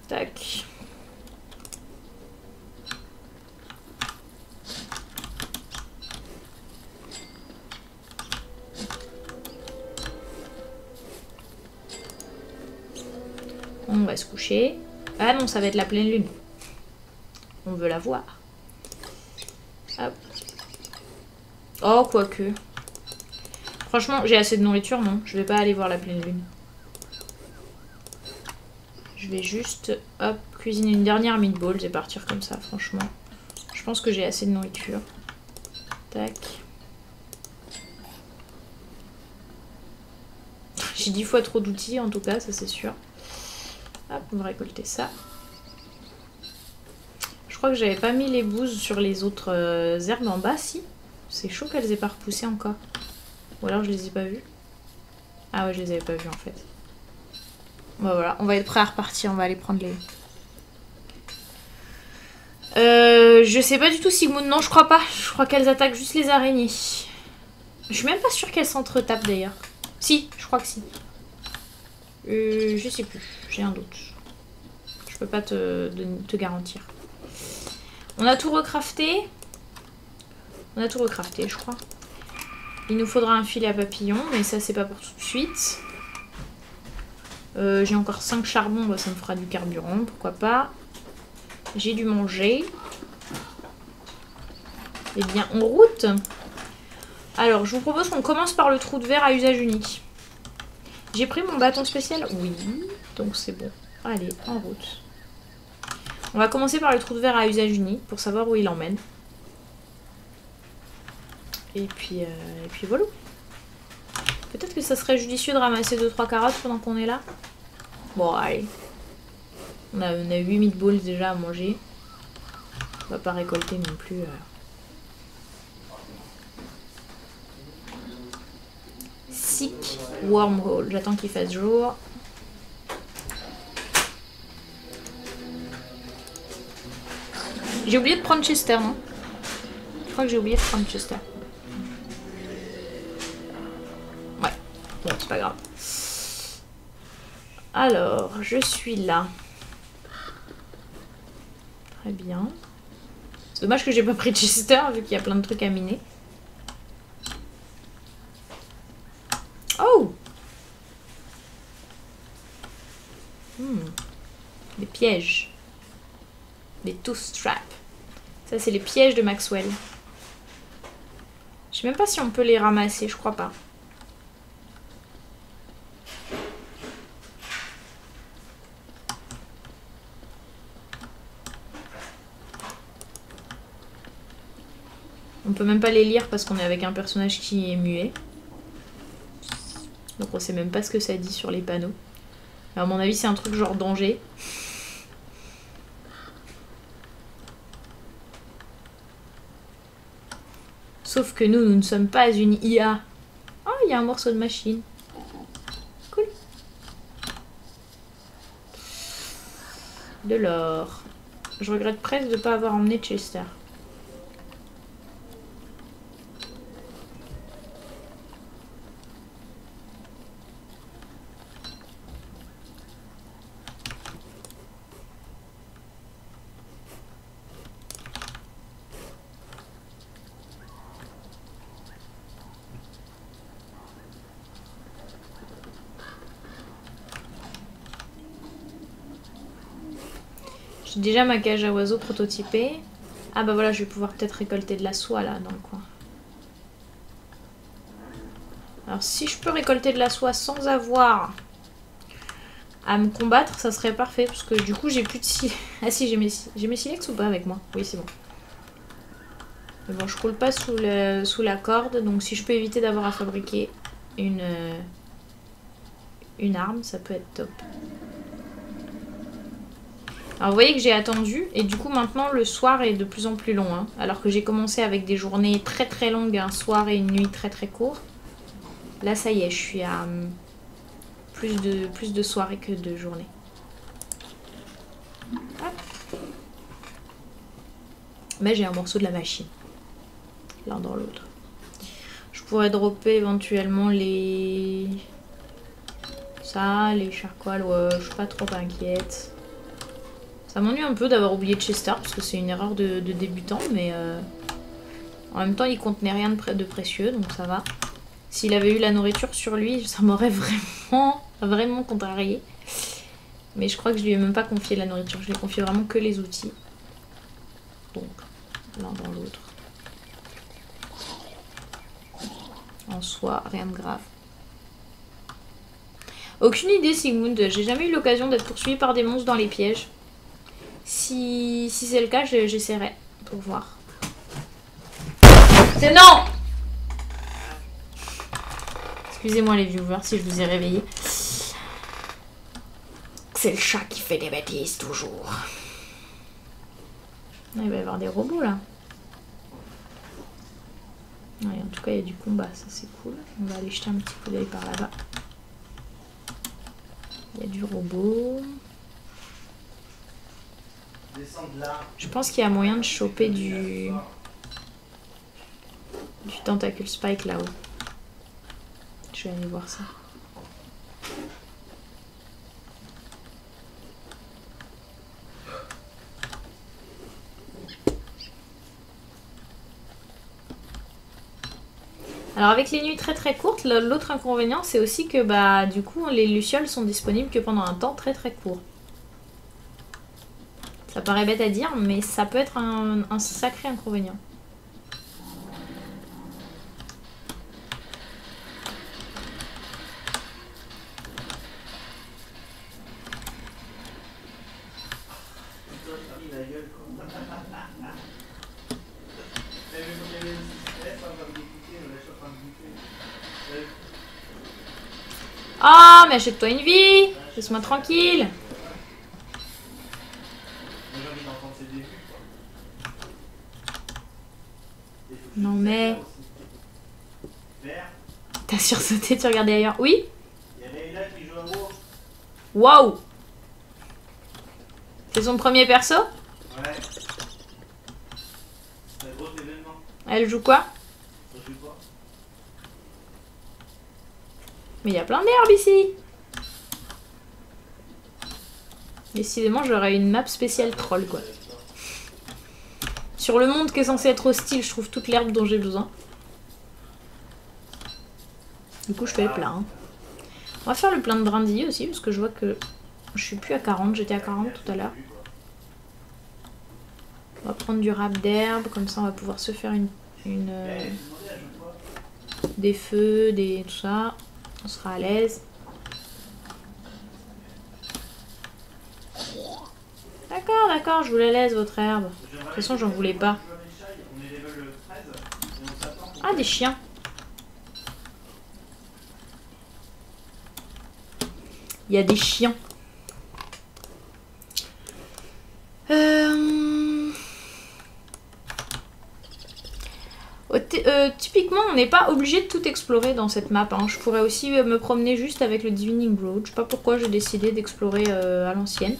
Tac. On va se coucher. Ah non, ça va être la pleine lune. On veut la voir. Hop. Oh, quoique. Franchement, j'ai assez de nourriture, non? Je vais pas aller voir la pleine lune. Je vais juste, hop, cuisiner une dernière meatballs et partir comme ça, franchement. Je pense que j'ai assez de nourriture. Tac. J'ai 10 fois trop d'outils, en tout cas, ça c'est sûr. Hop, on va récolter ça. Je crois que j'avais pas mis les bouses sur les autres herbes en bas, si. C'est chaud qu'elles aient pas repoussé encore. Ou alors je les ai pas vues. Ah ouais, je les avais pas vues en fait. Bon voilà, on va être prêt à repartir, on va aller prendre les... je sais pas du tout Sigmund, non je crois pas. Je crois qu'elles attaquent juste les araignées. Je suis même pas sûre qu'elles s'entretapent d'ailleurs. Si, je crois que si. Je sais plus, j'ai un doute. Je peux pas te garantir. On a tout recrafté. On a tout recrafté, je crois. Il nous faudra un filet à papillons, mais ça c'est pas pour tout de suite. J'ai encore 5 charbons, bah, ça me fera du carburant, pourquoi pas. J'ai dû manger. Eh bien, en route. Alors, je vous propose qu'on commence par le trou de verre à usage unique. J'ai pris mon bâton spécial? Oui, donc c'est bon. Allez, en route. On va commencer par le trou de verre à usage unique pour savoir où il emmène. Et puis voilà. Peut-être que ça serait judicieux de ramasser 2-3 carottes pendant qu'on est là. Bon, allez. On a 8 meatballs déjà à manger. On va pas récolter non plus. Sick wormhole. J'attends qu'il fasse jour. J'ai oublié de prendre Chester, non? Je crois que j'ai oublié de prendre Chester. Ouais, bon, c'est pas grave. Alors, je suis là. Très bien. C'est dommage que j'ai pas pris Chester vu qu'il y a plein de trucs à miner. Oh! Des pièges. Des tooth traps. Ça, c'est les pièges de Maxwell. Je sais même pas si on peut les ramasser, je crois pas. On peut même pas les lire parce qu'on est avec un personnage qui est muet. Donc on sait même pas ce que ça dit sur les panneaux. Alors, à mon avis, c'est un truc genre danger. Sauf que nous ne sommes pas une IA. Oh, il y a un morceau de machine. Cool. De l'or. Je regrette presque de ne pas avoir emmené Chester. J'ai déjà ma cage à oiseaux prototypée. Ah bah voilà, je vais pouvoir peut-être récolter de la soie là dans le coin. Alors si je peux récolter de la soie sans avoir à me combattre, ça serait parfait. Parce que du coup j'ai plus de silex. Ah si, j'ai mes silex ou pas avec moi? Oui, c'est bon. Mais bon, je coule pas sous la corde. Donc si je peux éviter d'avoir à fabriquer une arme, ça peut être top. Alors vous voyez que j'ai attendu et du coup maintenant le soir est de plus en plus long. Hein, alors que j'ai commencé avec des journées très très longues, un soir et une nuit très très courts. Là ça y est, je suis à plus de soirées que de journées. Hop. Mais j'ai un morceau de la machine. L'un dans l'autre. Je pourrais dropper éventuellement les... Ça, les charcoals, ouais, je suis pas trop inquiète. Ça m'ennuie un peu d'avoir oublié Chester parce que c'est une erreur de débutant, mais en même temps il contenait rien de précieux, donc ça va. S'il avait eu la nourriture sur lui, ça m'aurait vraiment contrarié. Mais je crois que je lui ai même pas confié la nourriture, je lui ai confié vraiment que les outils. Donc, l'un dans l'autre. En soi, rien de grave. Aucune idée Sigmund, j'ai jamais eu l'occasion d'être poursuivie par des monstres dans les pièges. Si c'est le cas, j'essaierai pour voir. C'est non! Excusez-moi les viewers si je vous ai réveillé. C'est le chat qui fait des bêtises toujours. Il va y avoir des robots là. Ouais, en tout cas il y a du combat, ça c'est cool. On va aller jeter un petit coup d'œil par là-bas. Il y a du robot. Je pense qu'il y a moyen de choper du tentacule spike là-haut. Je vais aller voir ça. Alors avec les nuits très très courtes, l'autre inconvénient c'est aussi que bah du coup les lucioles sont disponibles que pendant un temps très très court. Ça paraît bête à dire, mais ça peut être un sacré inconvénient. Ah, mais achète-toi une vie. Laisse-moi tranquille. Non mais... T'as sursauté, tu regardais ailleurs. Oui? Waouh! C'est son premier perso? Ouais. C'est un gros événement. Elle joue quoi? Ça joue quoi? Mais il y a plein d'herbes ici. Décidément, j'aurais une map spéciale troll, quoi. Sur le monde qui est censé être hostile, je trouve toute l'herbe dont j'ai besoin. Du coup, je fais le plein. Hein. On va faire le plein de brindilles aussi, parce que je vois que je suis plus à 40, j'étais à 40 tout à l'heure. On va prendre du râpe d'herbe, comme ça on va pouvoir se faire des feux, tout ça. On sera à l'aise. D'accord, d'accord, je vous la laisse votre herbe. De toute façon, j'en voulais pas. Ah, des chiens. Il y a des chiens. Typiquement, on n'est pas obligé de tout explorer dans cette map. Hein. Je pourrais aussi me promener juste avec le Divining Road. Je sais pas pourquoi j'ai décidé d'explorer à l'ancienne.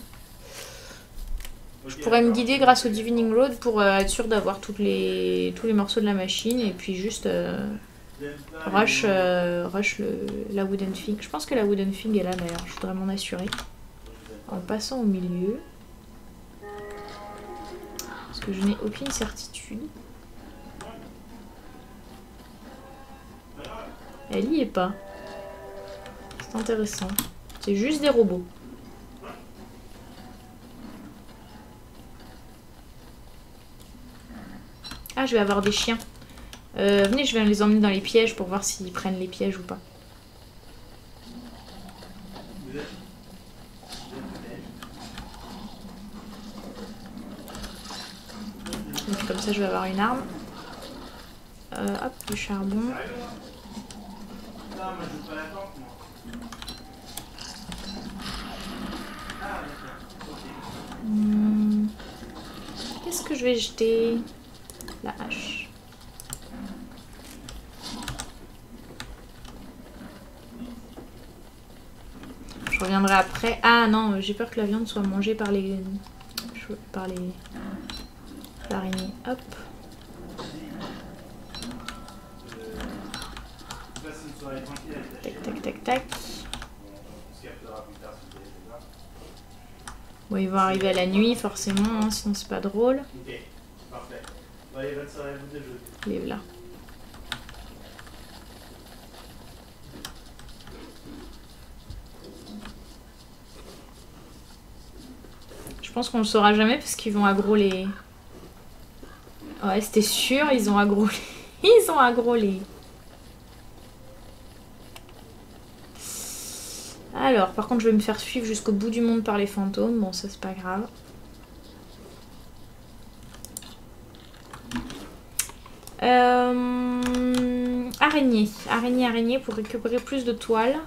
Je pourrais me guider grâce au Divining Road pour être sûr d'avoir tous les morceaux de la machine et puis juste rush la Wooden Fig. Je pense que la Wooden Fig est là d'ailleurs, je voudrais m'en assurer. En passant au milieu. Parce que je n'ai aucune certitude. Elle y est pas. C'est intéressant. C'est juste des robots. Ah, je vais avoir des chiens. Venez, je vais les emmener dans les pièges pour voir s'ils prennent les pièges ou pas. Donc, comme ça, je vais avoir une arme. Hop, du charbon. Qu'est-ce que je vais jeter? La hache. Je reviendrai après. Ah non, j'ai peur que la viande soit mangée par les araignées. Hop. Tac, tac, tac, tac. Bon, ils vont arriver à la nuit, forcément, hein, sinon c'est pas drôle. Ok, parfait. Les voilà. Je pense qu'on le saura jamais parce qu'ils vont aggro les... Ouais, c'était sûr, ils ont aggro les... Ils ont aggro les... Alors, par contre, je vais me faire suivre jusqu'au bout du monde par les fantômes. Bon, ça, c'est pas grave. Araignée. Araignée pour récupérer plus de toiles.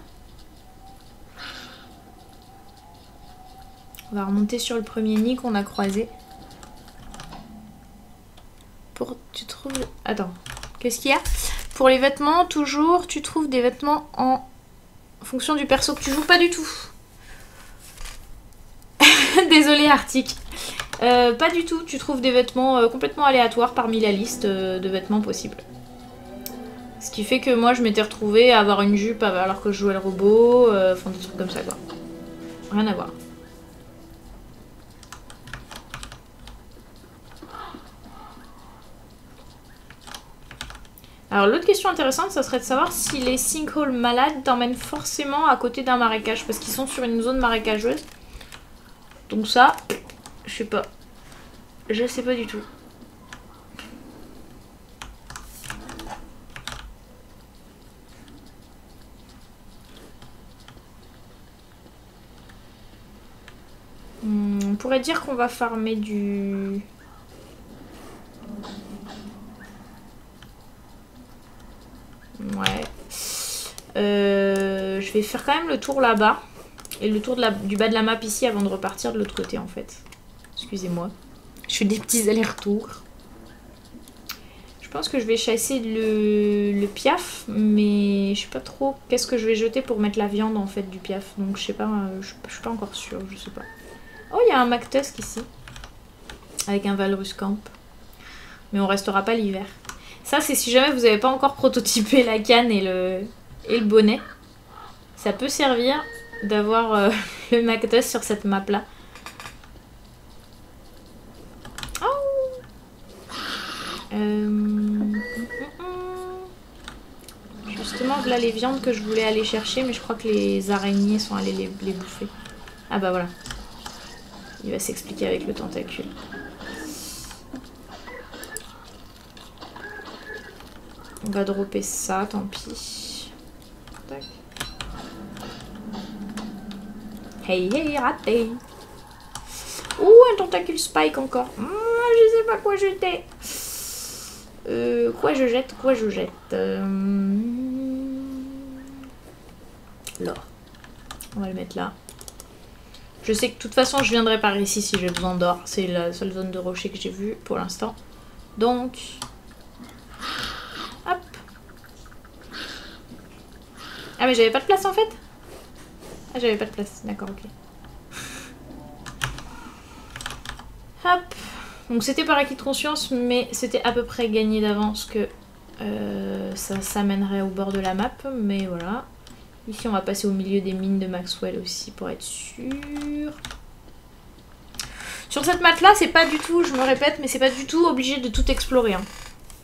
On va remonter sur le premier nid qu'on a croisé. Tu trouves... Attends. Qu'est-ce qu'il y a? Pour les vêtements, toujours, tu trouves des vêtements en fonction du perso que tu joues. Pas du tout. Désolée, Arctic. Pas du tout. Tu trouves des vêtements complètement aléatoires parmi la liste de vêtements possibles. Ce qui fait que moi, je m'étais retrouvée à avoir une jupe alors que je jouais le robot. Enfin, des trucs comme ça, quoi. Rien à voir. Alors l'autre question intéressante, ça serait de savoir si les sinkholes malades t'emmènent forcément à côté d'un marécage, parce qu'ils sont sur une zone marécageuse. Donc ça, je sais pas. Je sais pas du tout. On pourrait dire qu'on va farmer du... Ouais. Je vais faire quand même le tour là-bas. Et le tour du bas de la map ici avant de repartir de l'autre côté en fait. Excusez-moi. Je fais des petits allers-retours. Je pense que je vais chasser le piaf, mais je sais pas trop qu'est-ce que je vais jeter pour mettre la viande en fait du piaf. Donc je sais pas, je suis pas encore sûre, je sais pas. Oh, il y a un Mactusk ici. Avec un Walrus Camp. Mais on restera pas l'hiver. Ça c'est si jamais vous n'avez pas encore prototypé la canne et le bonnet. Ça peut servir d'avoir le Mactusk sur cette map là. Justement, là les viandes que je voulais aller chercher, mais je crois que les araignées sont allées les bouffer. Ah bah voilà. Il va s'expliquer avec le tentacule. On va dropper ça, tant pis. Tac. Hey hey, raté. Ouh, un tentacule spike encore. Je sais pas quoi jeter. Quoi je jette, l'or. On va le mettre là. Je sais que de toute façon je viendrai par ici si j'ai besoin d'or. C'est la seule zone de rocher que j'ai vue pour l'instant. Donc... Hop. Ah mais j'avais pas de place en fait. Ah j'avais pas de place, d'accord, ok. Hop. Donc c'était par acquis de conscience, mais c'était à peu près gagné d'avance que ça s'amènerait au bord de la map. Mais voilà. Ici on va passer au milieu des mines de Maxwell aussi pour être sûr. Sur cette map là, c'est pas du tout, je me répète, mais c'est pas du tout obligé de tout explorer. Hein.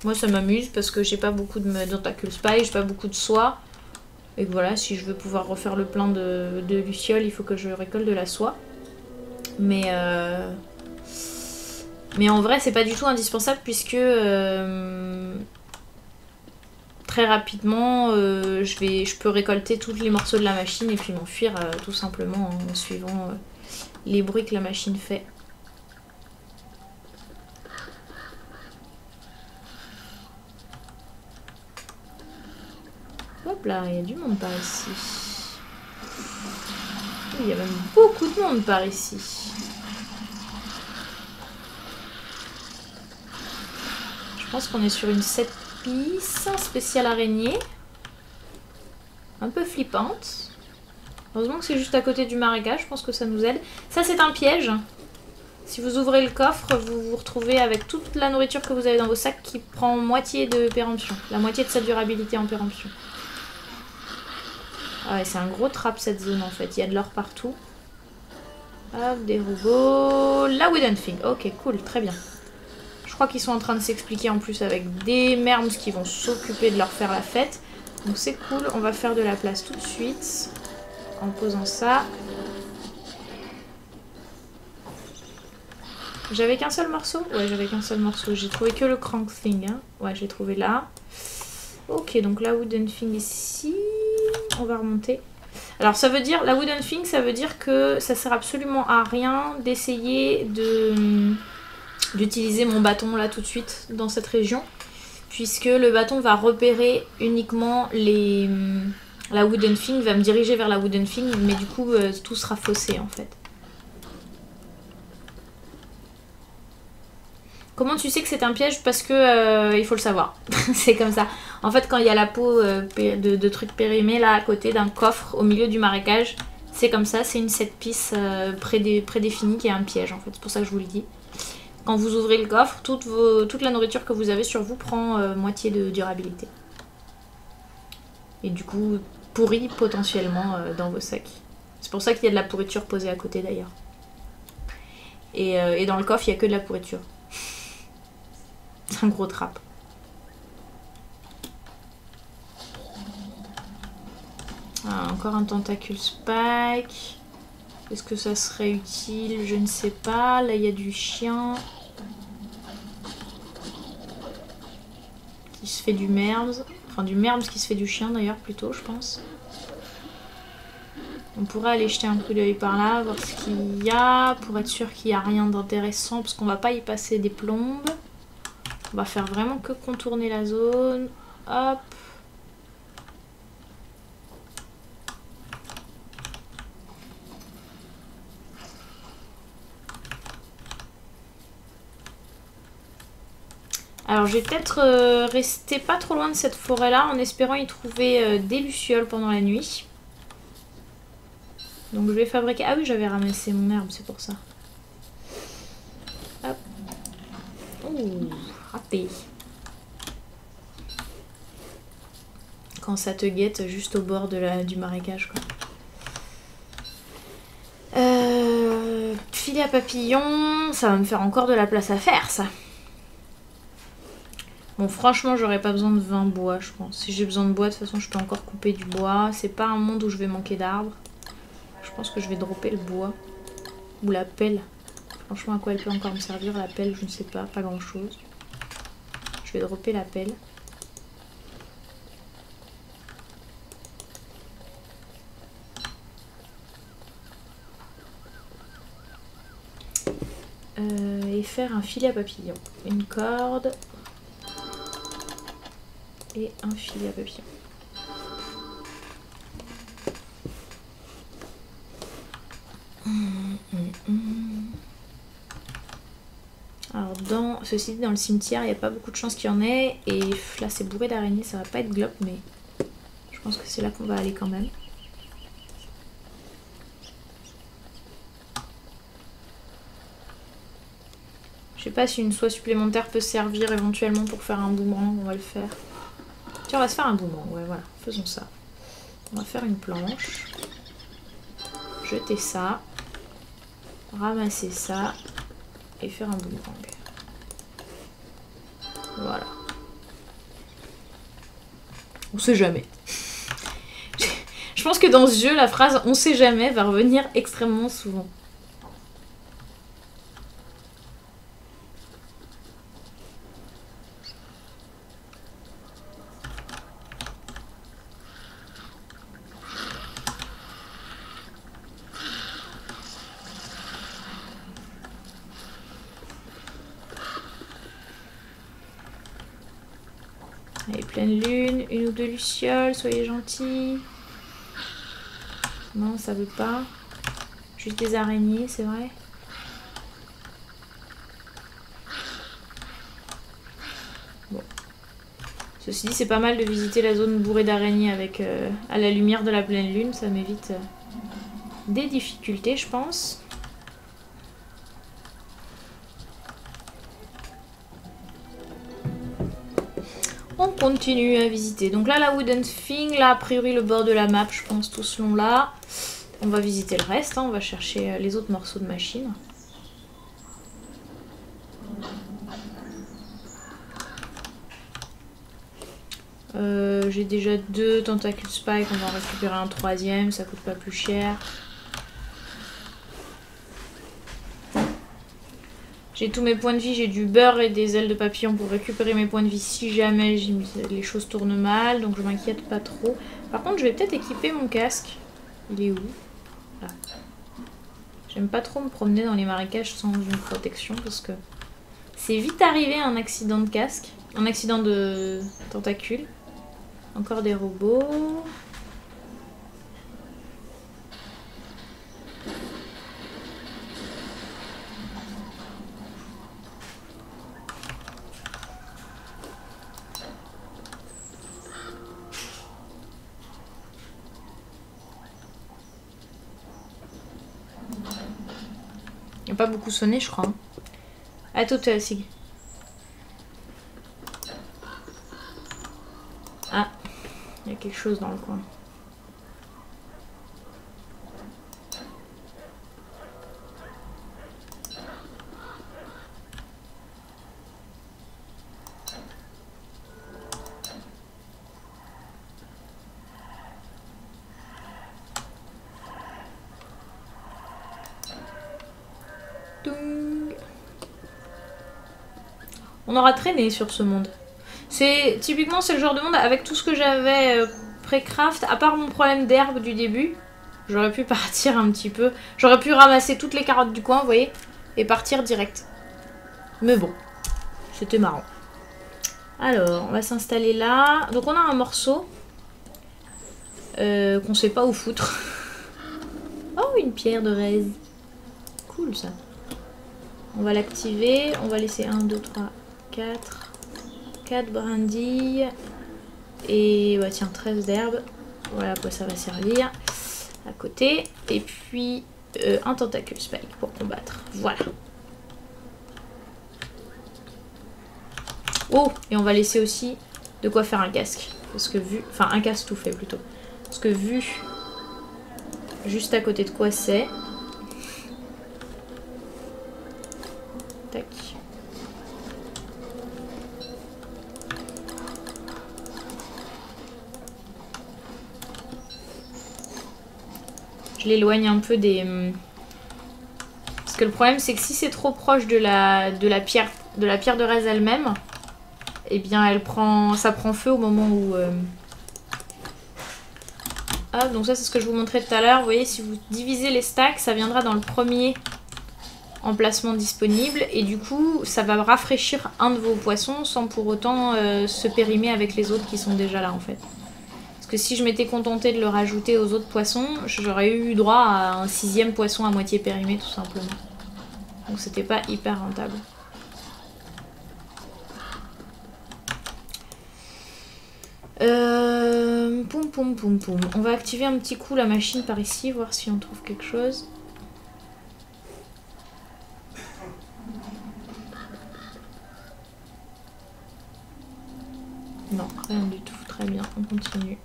Moi ça m'amuse parce que j'ai pas beaucoup de tentacule spy, j'ai pas beaucoup de soie. Et que voilà, si je veux pouvoir refaire le plein de lucioles, il faut que je récolte de la soie. Mais en vrai, c'est pas du tout indispensable puisque très rapidement, je peux récolter tous les morceaux de la machine et puis m'enfuir tout simplement en suivant les bruits que la machine fait. Hop là, il y a du monde par ici. Il y a même beaucoup de monde par ici. Je pense qu'on est sur une 7 pistes spéciale araignée. Un peu flippante. Heureusement que c'est juste à côté du marécage, je pense que ça nous aide. Ça c'est un piège. Si vous ouvrez le coffre, vous vous retrouvez avec toute la nourriture que vous avez dans vos sacs qui prend moitié de péremption. La moitié de sa durabilité en péremption. Ah ouais, c'est un gros trap cette zone en fait, il y a de l'or partout. Hop, des robots. La wooden thing, ok, cool, très bien. Je crois qu'ils sont en train de s'expliquer en plus avec des mermes qui vont s'occuper de leur faire la fête. Donc c'est cool, on va faire de la place tout de suite. En posant ça. J'avais qu'un seul morceau? Ouais, j'avais qu'un seul morceau. J'ai trouvé que le crank thing. Hein. Ouais, j'ai trouvé là. Ok, donc la wooden thing ici. On va remonter. Alors ça veut dire, la wooden thing, ça veut dire que ça sert absolument à rien d'essayer d'utiliser mon bâton là tout de suite dans cette région. Puisque le bâton va repérer uniquement la wooden thing, va me diriger vers la wooden thing, mais du coup tout sera faussé en fait. Comment tu sais que c'est un piège? Parce que il faut le savoir. C'est comme ça. En fait, quand il y a la peau de trucs périmés là à côté d'un coffre au milieu du marécage, c'est comme ça. C'est une 7 pistes prédéfinie qui est un piège en fait. C'est pour ça que je vous le dis. Quand vous ouvrez le coffre, toute la nourriture que vous avez sur vous prend moitié de durabilité. Et du coup, pourrit potentiellement dans vos sacs. C'est pour ça qu'il y a de la pourriture posée à côté d'ailleurs. Et dans le coffre, il n'y a que de la pourriture. C'est un gros trap. Ah, encore un tentacule spike. Est-ce que ça serait utile? Je ne sais pas. Là, il y a du chien. Qui se fait du merms. Enfin, du merms qui se fait du chien d'ailleurs, plutôt, je pense. On pourrait aller jeter un coup d'œil par là, voir ce qu'il y a, pour être sûr qu'il n'y a rien d'intéressant, parce qu'on va pas y passer des plombes. On va faire vraiment que contourner la zone. Hop. Alors je vais peut-être rester pas trop loin de cette forêt-là en espérant y trouver des lucioles pendant la nuit. Donc je vais fabriquer... Ah oui, j'avais ramassé mon herbe, c'est pour ça. Hop. Ouh, râpé. Quand ça te guette juste au bord de du marécage, quoi. Filet à papillons, ça va me faire encore de la place à faire, ça. Bon, franchement, j'aurais pas besoin de 20 bois, je pense. Si j'ai besoin de bois, de toute façon, je peux encore couper du bois. C'est pas un monde où je vais manquer d'arbres. Je pense que je vais dropper le bois. Ou la pelle. Franchement, à quoi elle peut encore me servir, la pelle, je ne sais pas. Pas grand-chose. Je vais dropper la pelle. Et faire un filet à papillons. Une corde. Et un filet à papillons. Alors ceci dit, dans le cimetière, il n'y a pas beaucoup de chances qu'il y en ait. Et là, c'est bourré d'araignées, ça va pas être glop, mais je pense que c'est là qu'on va aller quand même. Je sais pas si une soie supplémentaire peut servir éventuellement pour faire un boomerang, on va le faire. Tiens, on va se faire un boomerang, ouais voilà, faisons ça. On va faire une planche. Jeter ça. Ramasser ça. Et faire un boomerang. Voilà. On sait jamais. Je pense que dans ce jeu, la phrase « on sait jamais » va revenir extrêmement souvent. Allez, pleine lune, une ou deux lucioles, soyez gentils. Non, ça veut pas. Juste des araignées, c'est vrai. Bon. Ceci dit, c'est pas mal de visiter la zone bourrée d'araignées avec à la lumière de la pleine lune. Ça m'évite des difficultés, je pense. On continue à visiter. Donc là, la Wooden Thing, là, a priori, le bord de la map, je pense, tout ce long-là. On va visiter le reste, hein. On va chercher les autres morceaux de machine. J'ai déjà 2 tentacules spike, on va en récupérer un 3e, ça coûte pas plus cher. J'ai tous mes points de vie, j'ai du beurre et des ailes de papillon pour récupérer mes points de vie si jamais les choses tournent mal, donc je m'inquiète pas trop. Par contre, je vais peut-être équiper mon casque. Il est où? Là. J'aime pas trop me promener dans les marécages sans une protection parce que c'est vite arrivé un accident de casque, un accident de tentacule. Encore des robots. Il n'y a pas beaucoup sonné, je crois. À tout à Sig. Ah, il y a quelque chose dans le coin. On aura traîné sur ce monde. C'est typiquement c'est le genre de monde avec tout ce que j'avais pré-craft, à part mon problème d'herbe du début. J'aurais pu partir un petit peu. J'aurais pu ramasser toutes les carottes du coin, vous voyez, et partir direct. Mais bon, c'était marrant. Alors, on va s'installer là. Donc on a un morceau qu'on sait pas où foutre. Oh, une pierre de raise. Cool ça. On va l'activer. On va laisser 1, 2, 3, 4. 4 brindilles. Et bah tiens, 13 d'herbes. Voilà à quoi ça va servir. À côté. Et puis un tentacule spike pour combattre. Voilà. Oh, et on va laisser aussi de quoi faire un casque. Parce que vu... Enfin, un casque tout fait plutôt. Parce que vu juste à côté de quoi c'est... Tac. Je l'éloigne un peu des... Parce que le problème c'est que si c'est trop proche de la pierre de Rez elle-même, eh bien ça prend feu au moment où... Ah, donc ça c'est ce que je vous montrais tout à l'heure. Vous voyez, si vous divisez les stacks, ça viendra dans le premier emplacement disponible. Et du coup, ça va rafraîchir un de vos poissons sans pour autant se périmer avec les autres qui sont déjà là en fait. Parce que si je m'étais contentée de le rajouter aux autres poissons, j'aurais eu droit à un 6e poisson à moitié périmé tout simplement. Donc c'était pas hyper rentable. Poum poum poum poum. On va activer un petit coup la machine par ici, voir si on trouve quelque chose. Non, rien du tout. Très bien, on continue.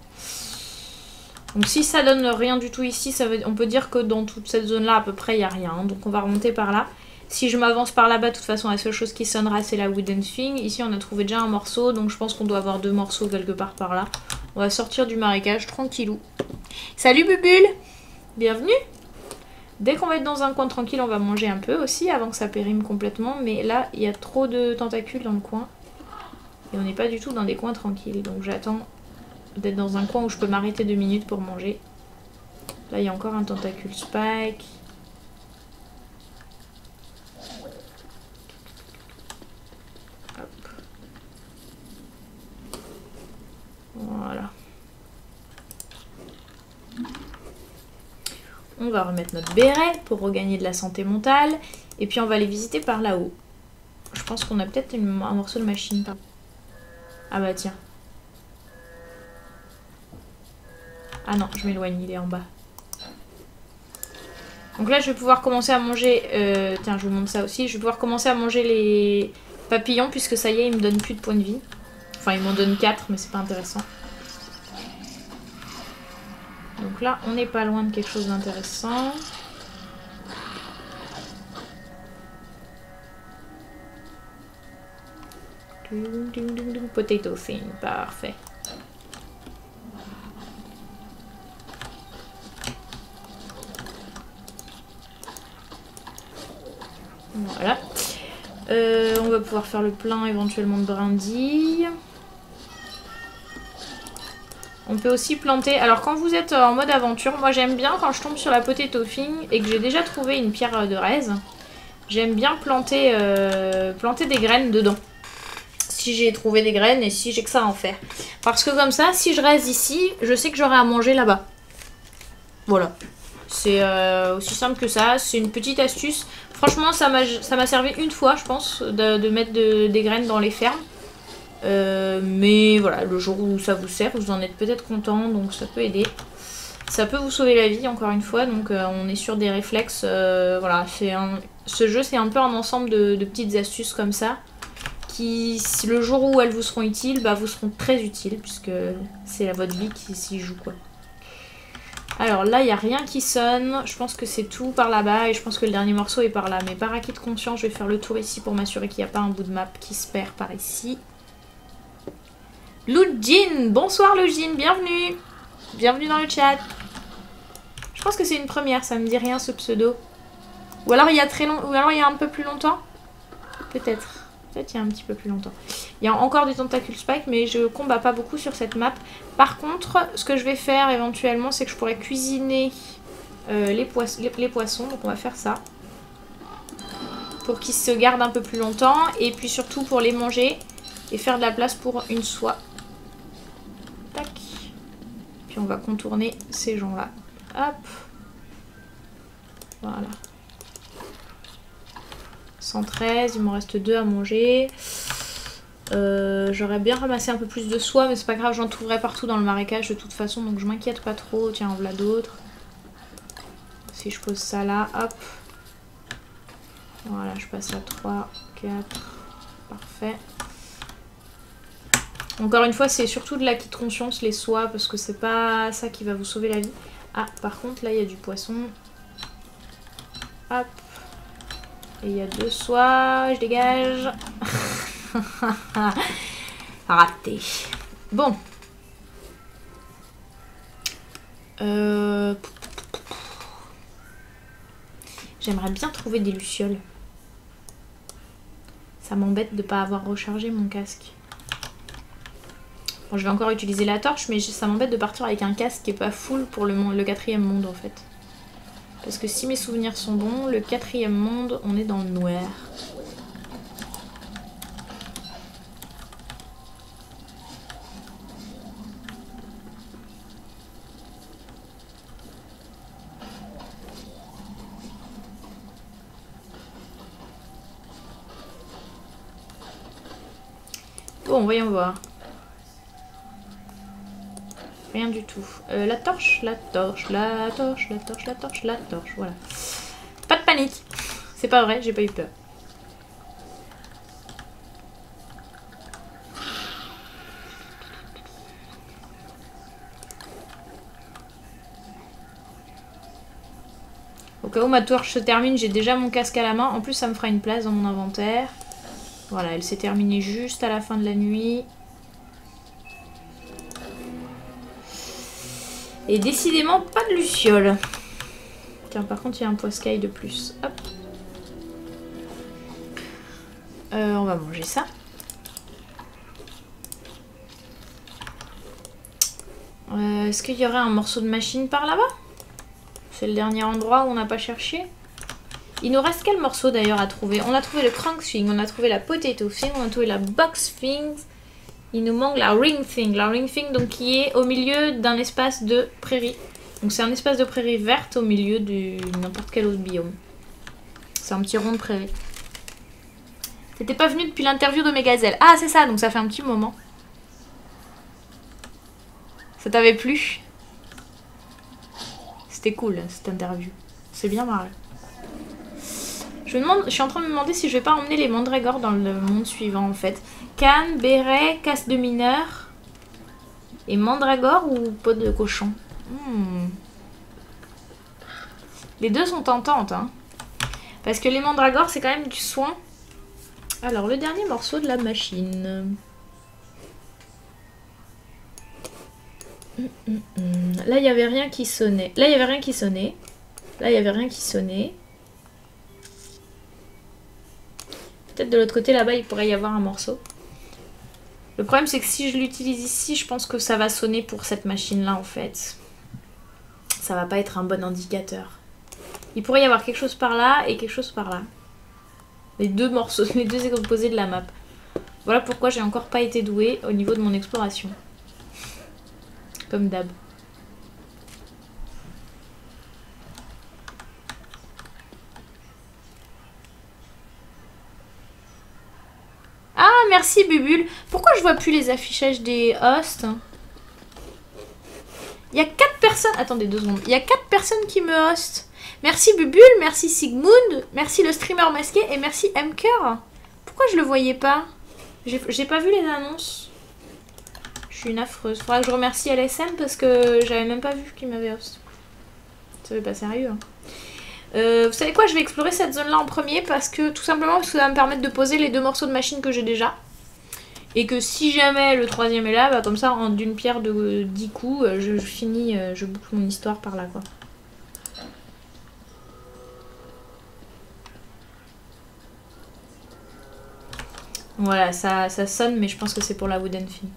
Donc si ça donne rien du tout ici, on peut dire que dans toute cette zone-là, à peu près, il n'y a rien. Donc on va remonter par là. Si je m'avance par là-bas, de toute façon, la seule chose qui sonnera, c'est la wooden thing. Ici, on a trouvé déjà un morceau, donc je pense qu'on doit avoir 2 morceaux quelque part par là. On va sortir du marécage, tranquillou. Salut Bubule! Bienvenue! Dès qu'on va être dans un coin tranquille, on va manger un peu aussi, avant que ça périme complètement. Mais là, il y a trop de tentacules dans le coin. Et on n'est pas du tout dans des coins tranquilles. Donc j'attends d'être dans un coin où je peux m'arrêter 2 minutes pour manger. Là, il y a encore un tentacule spike. Hop. Voilà. On va remettre notre béret pour regagner de la santé mentale. Et puis on va aller visiter par là-haut. Je pense qu'on a peut-être un morceau de machine par... Ah bah tiens. Ah non, je m'éloigne, il est en bas. Donc là, je vais pouvoir commencer à manger... Tiens, je vous montre ça aussi. Je vais pouvoir commencer à manger les papillons, puisque ça y est, ils me donnent plus de points de vie. Enfin, ils m'en donnent 4, mais c'est pas intéressant. Donc là, on n'est pas loin de quelque chose d'intéressant. Potato thing, parfait. Voilà. On va pouvoir faire le plein éventuellement de brindilles. On peut aussi planter... Alors quand vous êtes en mode aventure, moi j'aime bien quand je tombe sur la potato thing et que j'ai déjà trouvé une pierre de Rez, j'aime bien planter, planter des graines dedans. Si j'ai trouvé des graines et si j'ai que ça à en faire. Parce que comme ça, si je reste ici, je sais que j'aurai à manger là-bas. Voilà. C'est aussi simple que ça. C'est une petite astuce. Franchement, ça m'a servi une fois, je pense, de mettre des graines dans les fermes. Mais voilà, le jour où ça vous sert, vous en êtes peut-être content, donc ça peut aider. Ça peut vous sauver la vie, encore une fois. Donc on est sur des réflexes. Voilà, ce jeu, c'est un peu un ensemble de petites astuces comme ça. Qui, le jour où elles vous seront utiles, bah, vous seront très utiles, puisque c'est votre vie qui s'y joue, quoi. Alors là, il n'y a rien qui sonne. Je pense que c'est tout par là-bas, et je pense que le dernier morceau est par là. Mais par acquis de conscience, je vais faire le tour ici pour m'assurer qu'il n'y a pas un bout de map qui se perd par ici. Lujin, bonsoir Lujin, bienvenue. Bienvenue dans le chat. Je pense que c'est une première, ça me dit rien ce pseudo. Ou alors il y a très long... Ou alors il y a un peu plus longtemps. Peut-être. Peut-être il y a un petit peu plus longtemps. Il y a encore des tentacules spike, mais je combats pas beaucoup sur cette map. Par contre, ce que je vais faire éventuellement, c'est que je pourrais cuisiner les poissons. Donc on va faire ça. Pour qu'ils se gardent un peu plus longtemps. Et puis surtout pour les manger. Et faire de la place pour une soie. Tac. Puis on va contourner ces gens-là. Hop. Voilà. 113, il m'en reste 2 à manger. J'aurais bien ramassé un peu plus de soie, mais c'est pas grave, j'en trouverai partout dans le marécage de toute façon, donc je m'inquiète pas trop. Tiens, en voilà d'autres. Si je pose ça là, hop. Voilà, je passe à 3, 4. Parfait. Encore une fois, c'est surtout de l'acquis de conscience, les soies, parce que c'est pas ça qui va vous sauver la vie. Ah, par contre, là, il y a du poisson. Hop. Et il y a 2 soies, je dégage. Raté. Bon. J'aimerais bien trouver des lucioles. Ça m'embête de ne pas avoir rechargé mon casque. Bon, je vais encore utiliser la torche, mais ça m'embête de partir avec un casque qui est pas full pour le 4e monde en fait. Parce que si mes souvenirs sont bons, le 4e monde, on est dans le noir. Bon, voyons voir. Rien du tout. La torche, la torche, la torche, la torche, la torche, la torche. Voilà. Pas de panique. C'est pas vrai, j'ai pas eu peur. Au cas où ma torche se termine, j'ai déjà mon casque à la main. En plus, ça me fera une place dans mon inventaire. Voilà, elle s'est terminée juste à la fin de la nuit. Et décidément, pas de luciole. Tiens, par contre, il y a un poiscaille de plus. Hop. On va manger ça. Est-ce qu'il y aurait un morceau de machine par là-bas? C'est le dernier endroit où on n'a pas cherché. Il nous reste quel morceau d'ailleurs à trouver? On a trouvé le crank thing, on a trouvé la potato thing, on a trouvé la box thing. Il nous manque la ring thing. La ring thing donc qui est au milieu d'un espace de prairie. Donc c'est un espace de prairie verte au milieu de n'importe quel autre biome. C'est un petit rond de prairie. T'étais pas venu depuis l'interview de Megazelle. Ah c'est ça, donc ça fait un petit moment. Ça t'avait plu? C'était cool cette interview. C'est bien marré. Je suis en train de me demander si je vais pas emmener les mandragores dans le monde suivant en fait. Canne, béret, casse de mineur et mandragore ou peau de cochon. Les deux sont tentantes hein. Parce que les mandragores c'est quand même du soin. Alors le dernier morceau de la machine. Là il n'y avait rien qui sonnait. Là il n'y avait rien qui sonnait. Là il n'y avait rien qui sonnait. Peut-être de l'autre côté là-bas il pourrait y avoir un morceau. Le problème c'est que si je l'utilise ici, je pense que ça va sonner pour cette machine là en fait. Ça va pas être un bon indicateur. Il pourrait y avoir quelque chose par là et quelque chose par là. Les deux morceaux, les deux exposés de la map. Voilà pourquoi j'ai encore pas été douée au niveau de mon exploration. Comme d'hab. Ah, merci Bubule. Pourquoi je vois plus les affichages des hosts? Il y a 4 personnes... Attendez 2 secondes. Il y a 4 personnes qui me hostent. Merci Bubule, merci Sigmund, merci le streamer masqué et merci Mker. Pourquoi je le voyais pas? J'ai pas vu les annonces. Je suis une affreuse. Faudra que je remercie LSM parce que j'avais même pas vu qu'il m'avait host. C'est pas sérieux. Hein. Vous savez quoi, je vais explorer cette zone là en premier parce que tout simplement parce que ça va me permettre de poser les 2 morceaux de machine que j'ai déjà. Et que si jamais le 3e est là, bah comme ça en d'une pierre de 10 coups, je finis, je boucle mon histoire par là quoi. Voilà, ça sonne mais je pense que c'est pour la wooden fille.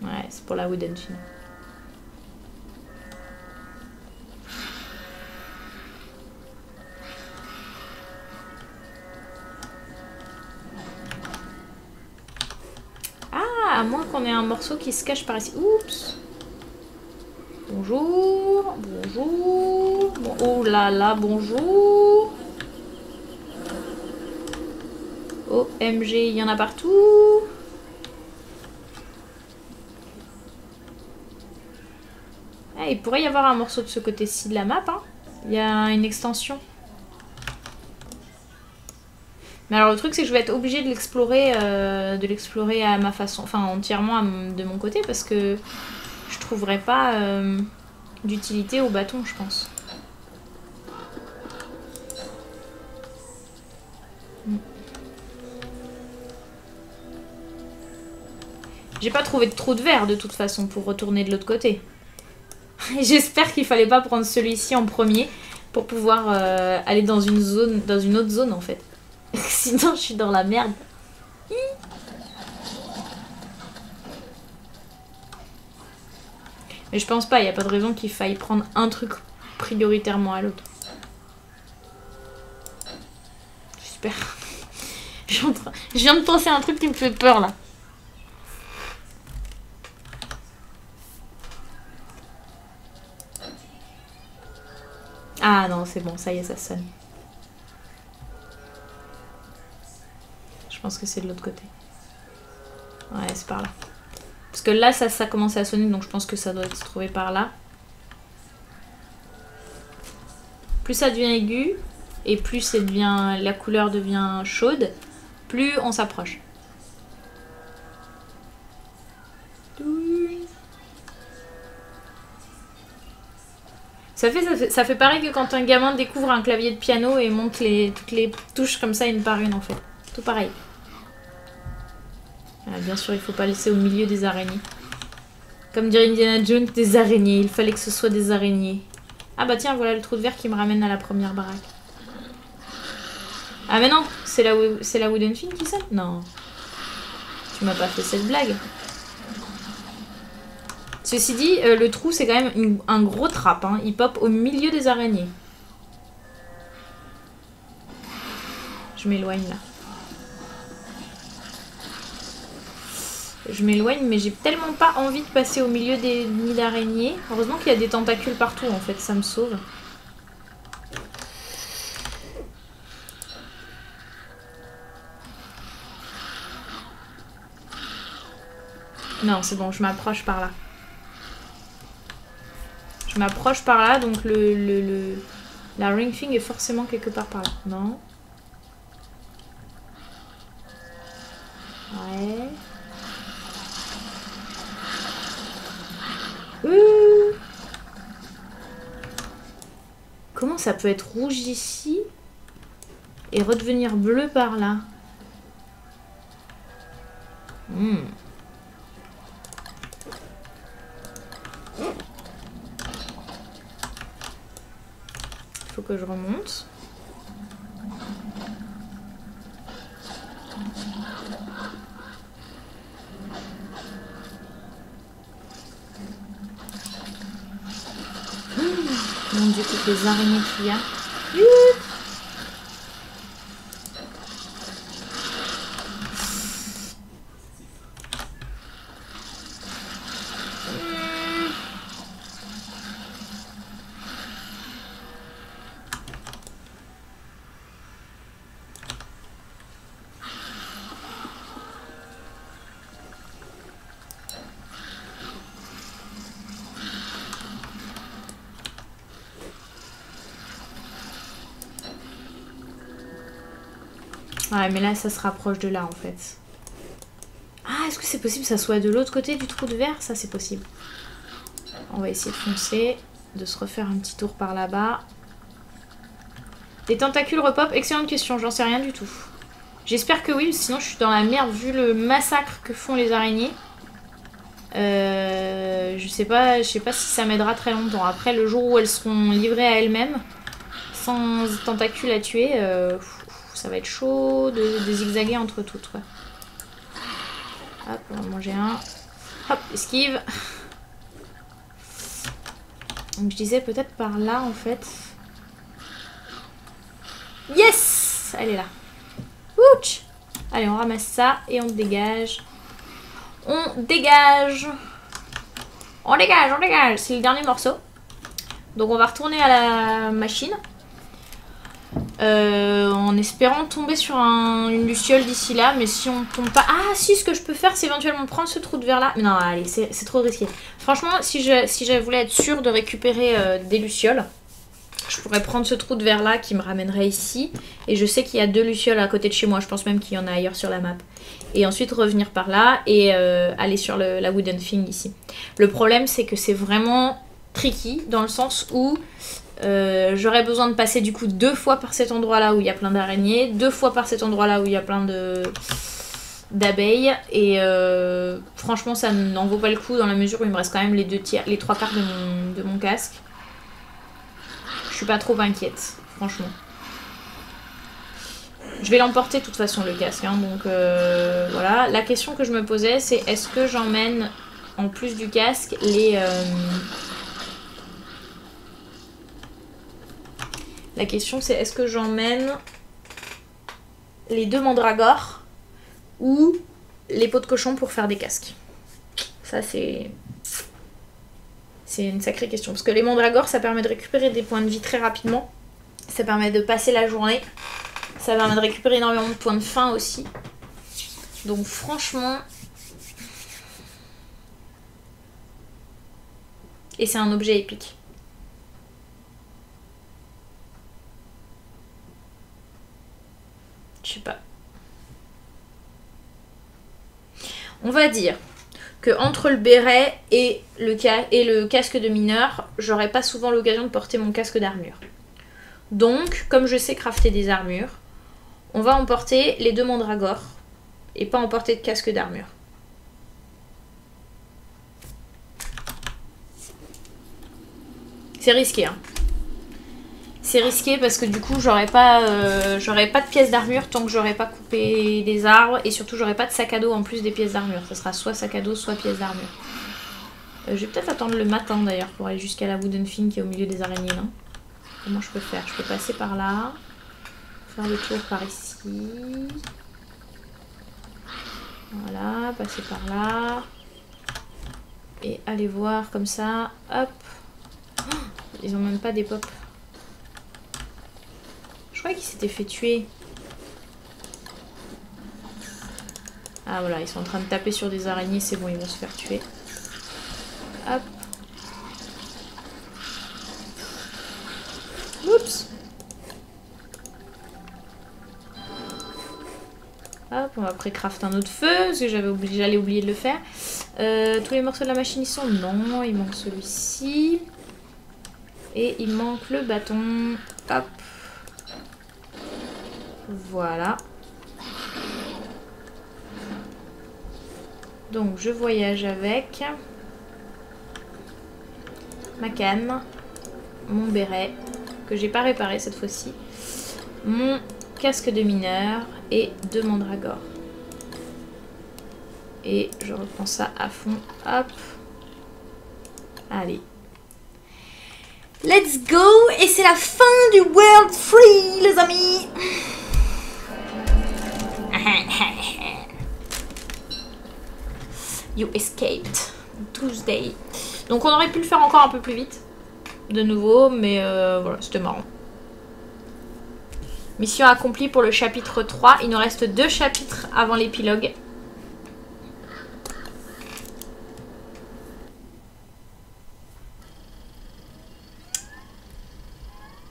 Ouais, c'est pour la wooden fille. à moins qu'on ait un morceau qui se cache par ici. Oups. Bonjour. Bonjour. Bon, oh là là, bonjour. OMG, il y en a partout. Ah, il pourrait y avoir un morceau de ce côté-ci de la map. Hein. Il y a une extension. Mais alors le truc c'est que je vais être obligée de l'explorer à ma façon, enfin entièrement de mon côté parce que je trouverai pas d'utilité au bâton je pense. J'ai pas trouvé de trou de verre de toute façon pour retourner de l'autre côté. J'espère qu'il fallait pas prendre celui-ci en premier pour pouvoir aller dans une zone, dans une autre zone en fait. Sinon je suis dans la merde. Mais je pense pas, il n'y a pas de raison qu'il faille prendre un truc prioritairement à l'autre. Super. Je viens de penser à un truc qui me fait peur là. Ah non, c'est bon, ça y est, ça sonne. Je pense que c'est de l'autre côté. Ouais, c'est par là. Parce que là, ça commençait à sonner, donc je pense que ça doit être trouvé par là. Plus ça devient aigu, et plus ça devient, la couleur devient chaude, plus on s'approche. Ça fait pareil que quand un gamin découvre un clavier de piano et monte toutes les touches comme ça une par une en fait. Tout pareil. Ah, bien sûr, il faut pas laisser au milieu des araignées. Comme dirait Indiana Jones, des araignées. Il fallait que ce soit des araignées. Ah bah tiens, voilà le trou de verre qui me ramène à la première baraque. Ah mais non, c'est la Wooden Fin qui sonne? Non. Tu m'as pas fait cette blague. Ceci dit, le trou c'est quand même un gros trap. Hein. Il pop au milieu des araignées. Je m'éloigne là. Je m'éloigne, mais j'ai tellement pas envie de passer au milieu des nids d'araignées. Heureusement qu'il y a des tentacules partout, en fait, ça me sauve. Non, c'est bon, je m'approche par là. Je m'approche par là, donc la ring thing est forcément quelque part par là. Non. Ouais. Comment ça peut être rouge ici et redevenir bleu par là? Faut que je remonte. Mon dieu, toutes les araignées qu'il y a. Ouais, mais là, ça se rapproche de là, en fait. Ah, est-ce que c'est possible que ça soit de l'autre côté du trou de verre? Ça, c'est possible. On va essayer de foncer, de se refaire un petit tour par là-bas. Les tentacules repop? Excellente question, j'en sais rien du tout. J'espère que oui, sinon je suis dans la merde vu le massacre que font les araignées. Je sais pas si ça m'aidera très longtemps. Après, le jour où elles seront livrées à elles-mêmes, sans tentacules à tuer, ça va être chaud de zigzaguer entre toutes. Quoi. Hop, on va manger un. Hop, esquive. Donc je disais peut-être par là en fait. Yes! Elle est là. Ouch! Allez, on ramasse ça et on dégage. On dégage. On dégage, on dégage. C'est le dernier morceau. Donc on va retourner à la machine. En espérant tomber sur une luciole d'ici là. Mais si on tombe pas... Ah si, ce que je peux faire, c'est éventuellement prendre ce trou de verre là. Non, allez, c'est trop risqué. Franchement, si je voulais être sûre de récupérer des lucioles, je pourrais prendre ce trou de verre là qui me ramènerait ici. Et je sais qu'il y a 2 lucioles à côté de chez moi. Je pense même qu'il y en a ailleurs sur la map. Et ensuite revenir par là et aller sur la wooden thing ici. Le problème, c'est que c'est vraiment tricky dans le sens où j'aurais besoin de passer du coup 2 fois par cet endroit là où il y a plein d'araignées, 2 fois par cet endroit là où il y a plein d'abeilles et franchement ça n'en vaut pas le coup dans la mesure où il me reste quand même les 3 quarts de mon casque. Je suis pas trop inquiète, franchement. Je vais l'emporter de toute façon le casque, hein, donc voilà. La question que je me posais, c'est est-ce que j'emmène en plus du casque La question c'est est-ce que j'emmène les 2 mandragores ou les peaux de cochon pour faire des casques. Ça c'est une sacrée question. Parce que les mandragores ça permet de récupérer des points de vie très rapidement. Ça permet de passer la journée. Ça permet de récupérer énormément de points de faim aussi. Donc franchement... Et c'est un objet épique. Je sais pas. On va dire que entre le béret et le casque de mineur, j'aurai pas souvent l'occasion de porter mon casque d'armure. Donc, comme je sais crafter des armures, on va emporter les 2 mandragores et pas emporter de casque d'armure. C'est risqué, hein. C'est risqué parce que du coup j'aurais pas de pièces d'armure tant que j'aurais pas coupé des arbres et surtout j'aurais pas de sac à dos en plus des pièces d'armure. Ça sera soit sac à dos soit pièces d'armure. Je vais peut-être attendre le matin d'ailleurs pour aller jusqu'à la wooden thing qui est au milieu des araignées là. Comment je peux faire? Je peux passer par là, faire le tour par ici. Voilà, passer par là. Et aller voir comme ça. Hop. Oh, ils ont même pas des pop. Je croyais qu'ils s'étaient fait tuer. Ah voilà, ils sont en train de taper sur des araignées, c'est bon, ils vont se faire tuer. Hop. Oups. Hop, on va après craft un autre feu, parce que j'allais oublier de le faire. Tous les morceaux de la machine ils sont... Non, il manque celui-ci. Et il manque le bâton. Hop. Voilà. Donc je voyage avec ma canne, mon béret, que j'ai pas réparé cette fois-ci, mon casque de mineur et 2 mandragores. Et je reprends ça à fond. Hop. Allez. Let's go. Et c'est la fin du World Free, les amis. You escaped. Tuesday. Donc on aurait pu le faire encore un peu plus vite. De nouveau. Mais voilà, c'était marrant. Mission accomplie pour le chapitre 3. Il nous reste 2 chapitres avant l'épilogue.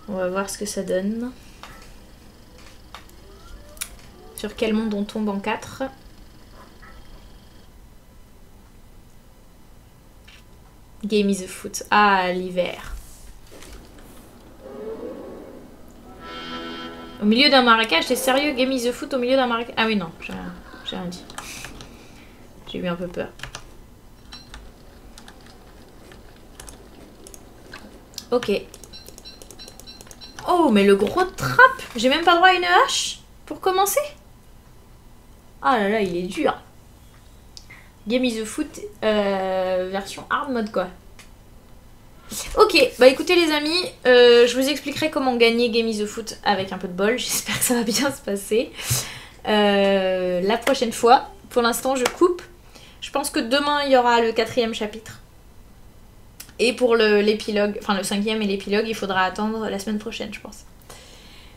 On va voir ce que ça donne. Sur quel monde on tombe en 4. Game is a foot. Ah, l'hiver. Au milieu d'un marécage, t'es sérieux? Game is a foot au milieu d'un marécage? Ah oui, non, j'ai rien dit. J'ai eu un peu peur. Ok. Oh, mais le gros trap! J'ai même pas droit à une hache pour commencer? Ah là là, il est dur. Game is the foot version hard mode quoi. Ok, bah écoutez les amis, je vous expliquerai comment gagner Game is the foot avec un peu de bol. J'espère que ça va bien se passer la prochaine fois. Pour l'instant je coupe. Je pense que demain, il y aura le 4e chapitre. Et pour l'épilogue, enfin le 5e et l'épilogue, il faudra attendre la semaine prochaine, je pense.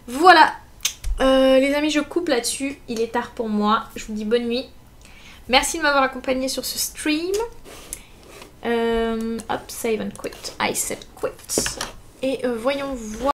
Voilà. Les amis, je coupe là-dessus. Il est tard pour moi. Je vous dis bonne nuit. Merci de m'avoir accompagné sur ce stream. Hop, save and quit. I said quit. Et voyons voir.